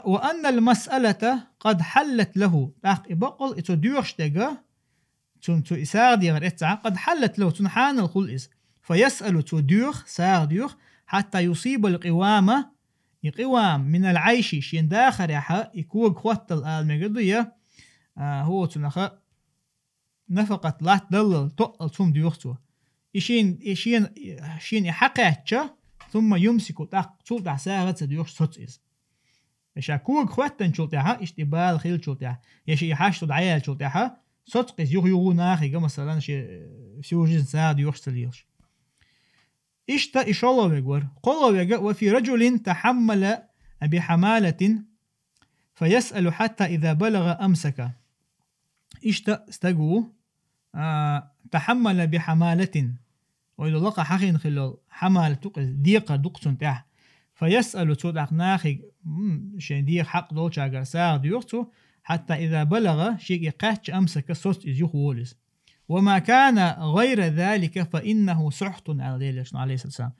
وأن المسألة قد حلت له بقل إتو ديوش تيقا تنتو إساغ ديغر إتسا قد حلت له تنحان الخلئس فيسأل تو ديوخ ساغ ديوخ حتى يصيب القوامة يقوام من العيش شين داخل يحا يكوغ خوتل آل مقدوية هو تنخا نفقت لا تدلل تقل ثم ديوختو شين يحقاتشا ثم يمسكو تاق تولتع ساغت سديوخ سوتيز يشا كوغ خوتن شولتعها اشتبال خيل شولتعها يشي يحاشتو دعيال شولتعها سوتقز يغيغو ناخي مثلا سيوجين ساغ ديوخ سليلش إشتا إشالله ويقور قال ويقور وفي رجل تحمل بحمالة فيسأل حتى إذا بلغ أمسك إشتا استقو تحمل بحمالة وإذا لقى حقين خلال حمال تقز ديقة دقسون تح فيسأل تودع ناخي شين ديق حق دولش أقر ساغ ديوقتو حتى إذا بلغ شيء يقاتش أمسك صوت إز يخولس وما كان غير ذلك فإنه سحت عليه الصلاة والسلام.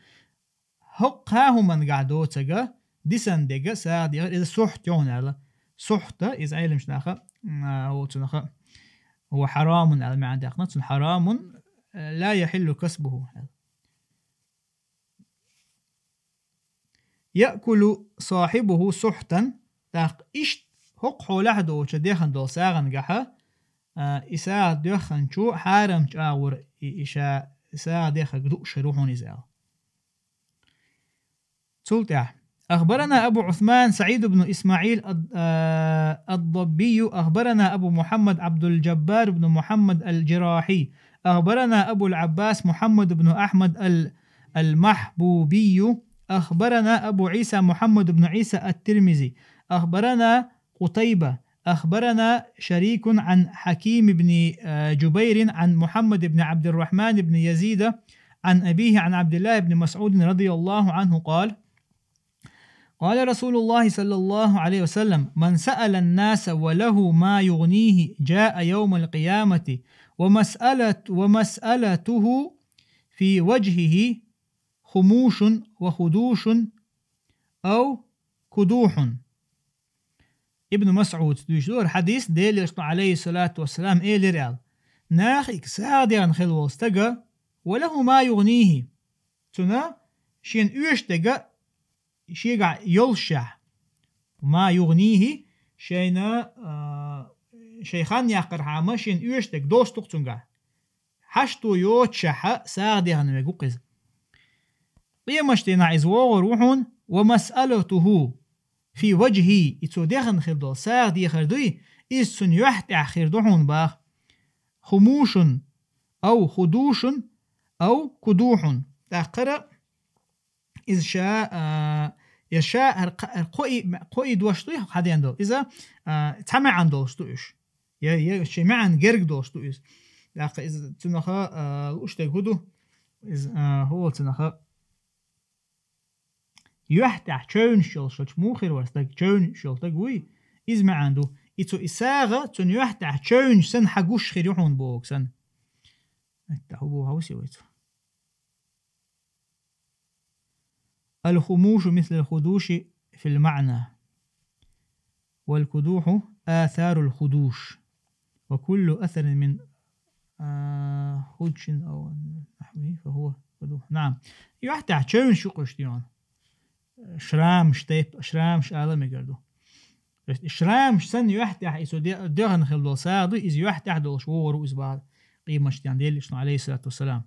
حق هم من قعدوا تجا ديسن دجا ساعد إذا سحت يون على سحت إذا علم شناخة هو تناخة هو حرام على ما عندك نص حرام لا يحل كسبه. يأكل صاحبه سحتا تاق إيش حق حوله دو تدخن دو ساعن جحا إساء دخن شو حرام جاور إشاء إساء دخن قدو شروحون إزاء. سلطة أخبرنا أبو عثمان سعيد بن إسماعيل الضبي أخبرنا أبو محمد عبد الجبار بن محمد الجراحي أخبرنا أبو العباس محمد بن أحمد المحبوبي أخبرنا أبو عيسى محمد بن عيسى الترمذي أخبرنا قتيبة أخبرنا شريك عن حكيم بن جبير عن محمد بن عبد الرحمن بن يزيد عن أبيه عن عبد الله بن مسعود رضي الله عنه قال قال رسول الله صلى الله عليه وسلم من سأل الناس وله ما يغنيه جاء يوم القيامة ومسألته في وجهه خموش وخدوش أو كدوح. ابن مسعود دور حديث ديل عليه الصلاة والسلام إيه لرال ناخيك سادي عن خلوه استقى وله ما يغنيه تنا شين يشتقى شيء يلشع ما يغنيه شينا شيخان يقر حاما شين يشتق دوستق تنقى حشتو يوتشح سادي عن مقوقز قيمشتنا إزوار روحون ومسألته في وجهي إتودخن خردو سادي خردوي إسن يحت خردوحون باخ خموش أو خدوش أو كدوح تقرأ إذا شاء يشاء قوي دوشتوي حد عنده إذا تسمع عن دوشتويش يا شيء عن جرق دوشتويش لكن إذا تنخا وشتى هدو إذا هو تنخا يحتاج تون شلش موخر ورستك تون شلتقوي إذا ما عنده إتو إساغة تون يحتاج تون سن حقوش خيريحون بوك سن التحبو هوسي ويتو. الخموش مثل الخدوش في المعنى والكدوح آثار الخدوش وكل أثر من خدش أو نحوه فهو كدوح. نعم يحتاج تون شقشتيون شرام شتيب شرام شآله مقردو شرام سن يحتاج إسو دهن خلو ساعدو إذ يحتاج دول شوورو إزبار قيمة شتيان ديل إشنو عليه الصلاة والسلام.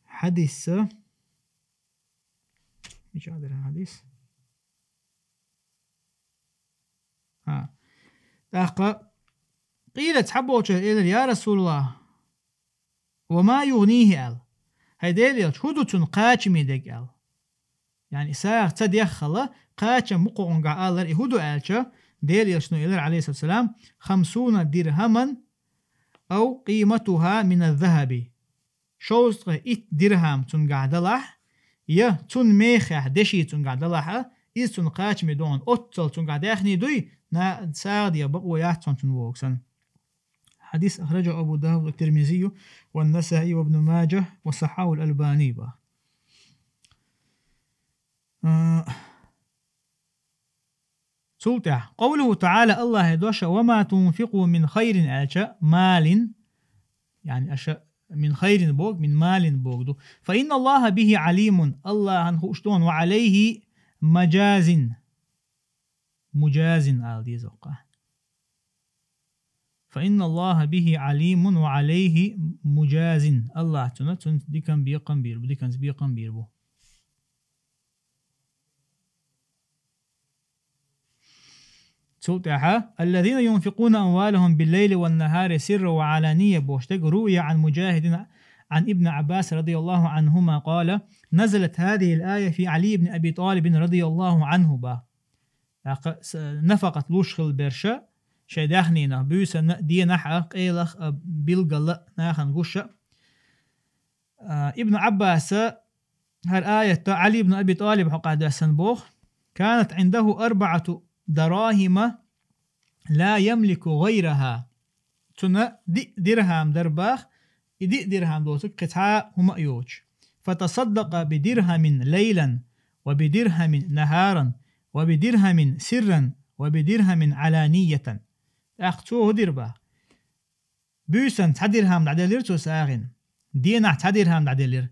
حديث مش قادر الحديث تاقا قيلت حبوش إلى يا رسول الله وما يغنيه أل هيديل هدو تنقاش ميدك أل يعني ساعة تدخل قاش مقعون قال هدو ألشا ديل يشنو إلى عليه الصلاة والسلام 50 درهما أو قيمتها من الذهب شوز إت درهم تنقعدلح يا تون ميخه دشي تنقعدلح إذ تنقاش ميدون أتل تنقعدخني دوي نا ساعد يبقوا تنوكسن. حديث أخرجه أبو داود والترمذي والنسائي وابن ماجه وصححه الألباني. سلطة قوله تعالى الله يدوش وما تنفقوا من خير أشاء مال يعني أشاء من خير بوك من مال بوك فإن الله به عليم الله عنه أشتون وعليه مجاز على دي زوقة فإن الله به عليم وعليه مجاز الله تنت دي كان بيقن بيربو دي كان بيقن بيربو. سلطة الذين ينفقون أموالهم بالليل والنهار سر وعلانية بوشتق روي عن مجاهد عن ابن عباس رضي الله عنهما قال نزلت هذه الآية في علي بن أبي طالب رضي الله عنه با نفقت لوشخل برشا شي داخنينا بيوسا دي نحق ايلخ بيلقل ناخن قشا ابن عباس هالآية علي بن أبي طالب حقا سنبوخ كانت عنده 4 دراهم لا يملك غيرها تنا دي درهم درباخ دي درهم دوتك قطعة هم يوج فتصدق بدرهم ليلا وبدرهم نهارا وبدرهم سرا وبدرهم علانية أختوه درباخ بيسن تحدرهم دعدلير تو ساغن دينا تحدرهم دعدلير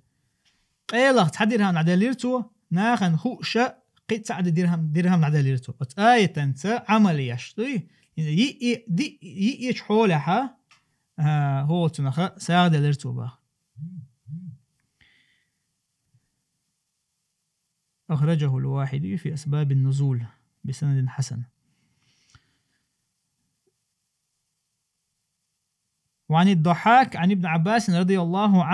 قيلغ تحدرهم دعدلير تو ناخن خوشة قطع درهم دعدلير تو آية تنسى عمل يشتي دي حولها هو تنخ ساغ دلير تو با أخرجه الواحدي في أسباب النزول بسند حسن. وعن الضحاك عن ابن عباس رضي الله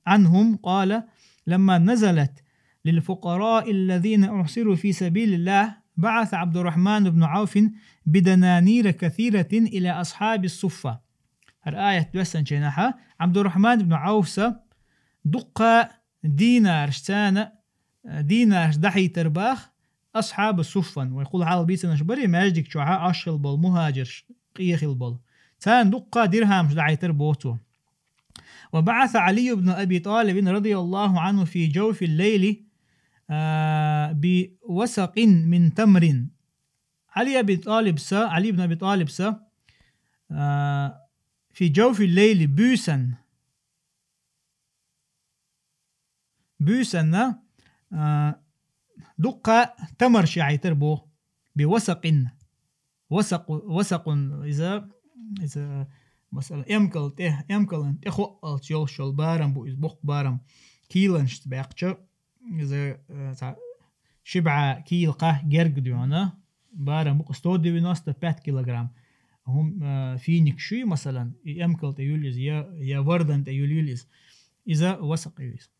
عنهم قال لما نزلت للفقراء الذين أحصروا في سبيل الله بعث عبد الرحمن بن عوف بدنانير كثيرة إلى أصحاب الصفة. الآية توسن جناحة عبد الرحمن بن عوف دقة دينار شتانا دينار دحي ترباخ أصحاب الصفة ويقول حال بيتنا شبري ماجدك شعاء أشل بول مهاجر قيخ البول تان دقة درهم دحي تربوتو. وبعث علي بن أبي طالب رضي الله عنه في جوف الليل بوسق من تمر. علي بن أبي طالب في جوف الليل بوسن دقة تمر شعي تربو بوسق وسق إذا مثلا يمكل تخو الشيل شل بارم بو بخ بارم كيلنش تبعقش إذا شبعة كيل قه جرق ديونا بارم بو 195 كيلوغرام هم فينك شوي مثلا يمكل تيوليز يا وردن تيوليز إذا وسق يوليز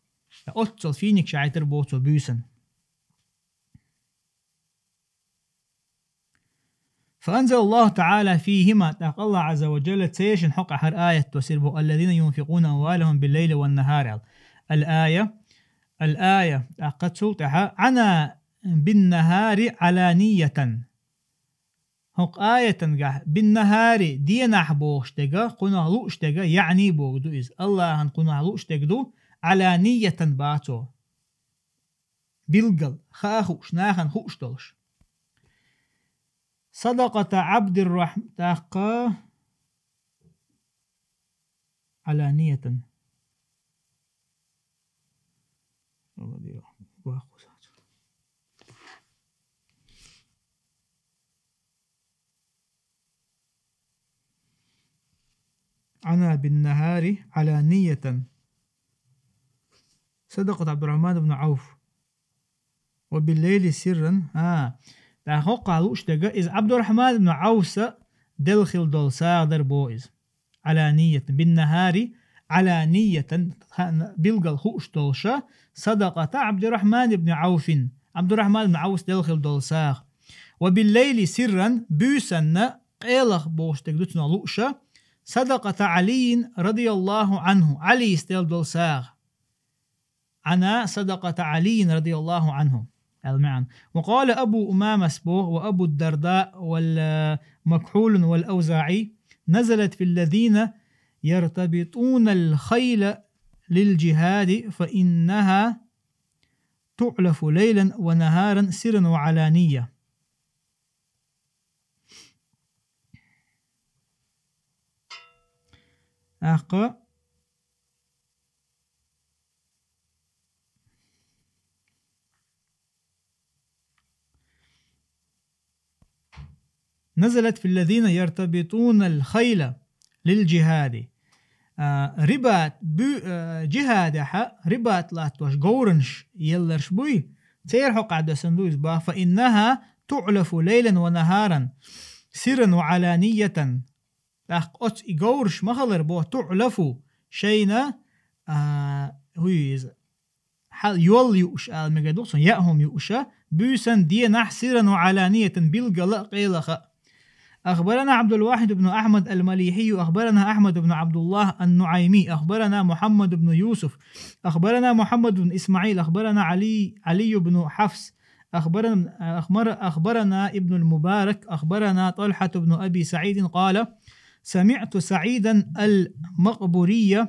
أتصل فينك شعيتر بوتو بيسن. فأنزل الله تعالى فيهما تاق الله عز وجل تيشن حق حر آية تسير الذين ينفقون أموالهم بالليل والنهار. الآية قد سوتها عنا بالنهار علانية حق آية بالنهار دينا بوش تجا قنا لوش تجا يعني بوجدو إز الله هن قنا لوش تجدو علانية باتو بالقل خاخوش ناخن خوش دلش. صدقة عبد الرحمن تاقا علانية أنا بالنهار علانية صدقة عبد الرحمن بن عوف وبالليل سرا تاخوق علوش تجا إذ عبد الرحمن بن عوف دلخل دول ساغدر بوئز علانية بالنهار علانية بلغل خوش دولشا صدقة عبد الرحمن بن عوف عبد الرحمن بن عوف دلخل دول ساغ وبالليل سرا بوسن قيلخ بوش تجدتنا لوشا صدقة علي رضي الله عنه علي استيل دول ساغ عنا صدقة علي رضي الله عنه المعنى. وقال أبو أمامة سبوه وأبو الدرداء والمكحول والأوزاعي نزلت في الذين يرتبطون الخيل للجهاد فإنها تعلف ليلا ونهارا سرا وعلانية. نزلت في الذين يرتبطون الخيل للجهاد ربات جهاد ربات لا توش غورنش يلرش بوي تيرحو قاعدة سندوز با فإنها تعلف ليلا ونهارا سرا وعلانية أت إغورش مخلر بو تعلف شينا حال يول يؤش المجدوس يأهم يؤشا بيسن دينا سرا وعلانية بالقلاء قيلخ. أخبرنا عبد الواحد بن أحمد المليحي أخبرنا أحمد بن عبد الله النعيمي أخبرنا محمد بن يوسف أخبرنا محمد بن إسماعيل أخبرنا علي بن حفص أخبرنا ابن المبارك أخبرنا طلحة بن أبي سعيد قال سمعت سعيدا المقبوري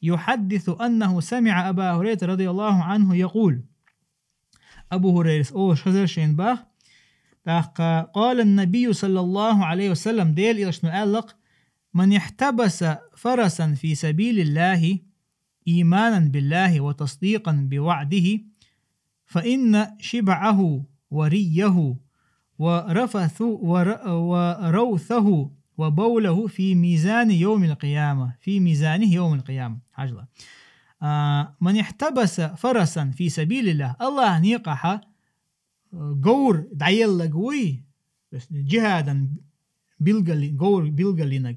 يحدث أنه سمع أبا هريرة رضي الله عنه يقول أبو هريرة أو شذر شينباخ قال النبي صلى الله عليه وسلم ديل إلى من يحتبس فرسا في سبيل الله إيمانا بالله وتصديقا بوعده فإن شبعه وريه وروثه وبوله في ميزان يوم القيامة في ميزانه يوم القيامة حاجة من يحتبس فرسا في سبيل الله الله نيقح قور دعيل لقوي جهادا بلغلي قور بلغلي نق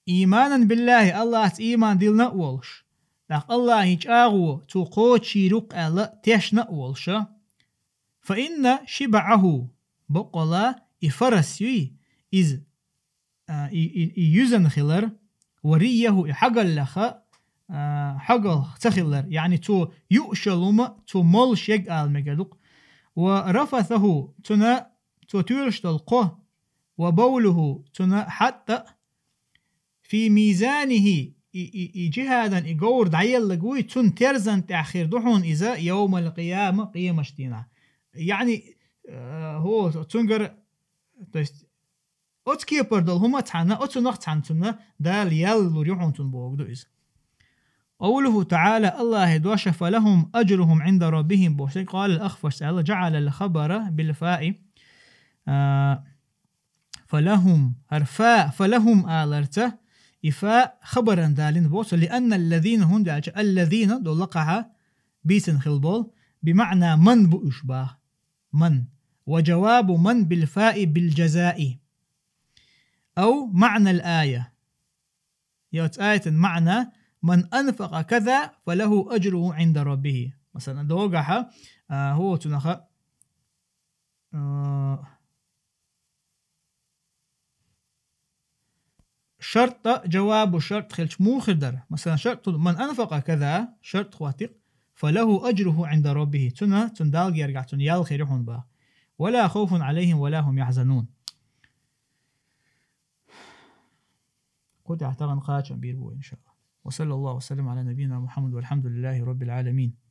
إيمانا بالله الله إيمان ديل نقولش لك الله يجاغو تقوشي رق ألا تيش نقولش فإن شبعه بقلا إفرس يي إز يزن خلر وريه حقل لخ حقل تخلر يعني تو يؤشلوم تو ملش يقال مقدق ورفثه تنا تو تيرش القه وبوله تنا حتى في ميزانه جهادا يقور دعيل لقوي تن ترزن تأخير دحون إذا يوم القيامة قيمة شتينا يعني هو تنقر أتكيبر دل هما تحنا أتنق تحنتنا دال يل ريحون تنبوغ دوئز قوله تعالى الله يدوش فلهم أجرهم عند ربهم بوشي قال الأخفش الله جعل الخبر بالفاء فلهم هرفاء فلهم آلرته إفاء خبرا دالين بوش لأن الذين هم الذين دولقها بيسن خلبول بمعنى من بأشباه من وجواب من بالفاء بالجزاء أو معنى الآية يوت آية معنى من أنفق كذا فله أجره عند ربه مثلا دوقها هو تنخ شرط جواب شرط خلش مو خدر مثلا شرط من أنفق كذا شرط خواتق فله أجره عند ربه تنا تندال يرجع تنيال خيرهم با ولا خوف عليهم ولا هم يحزنون قد اعتقن قاچن بيربو إن شاء الله وصلى الله وسلم على نبينا محمد والحمد لله رب العالمين.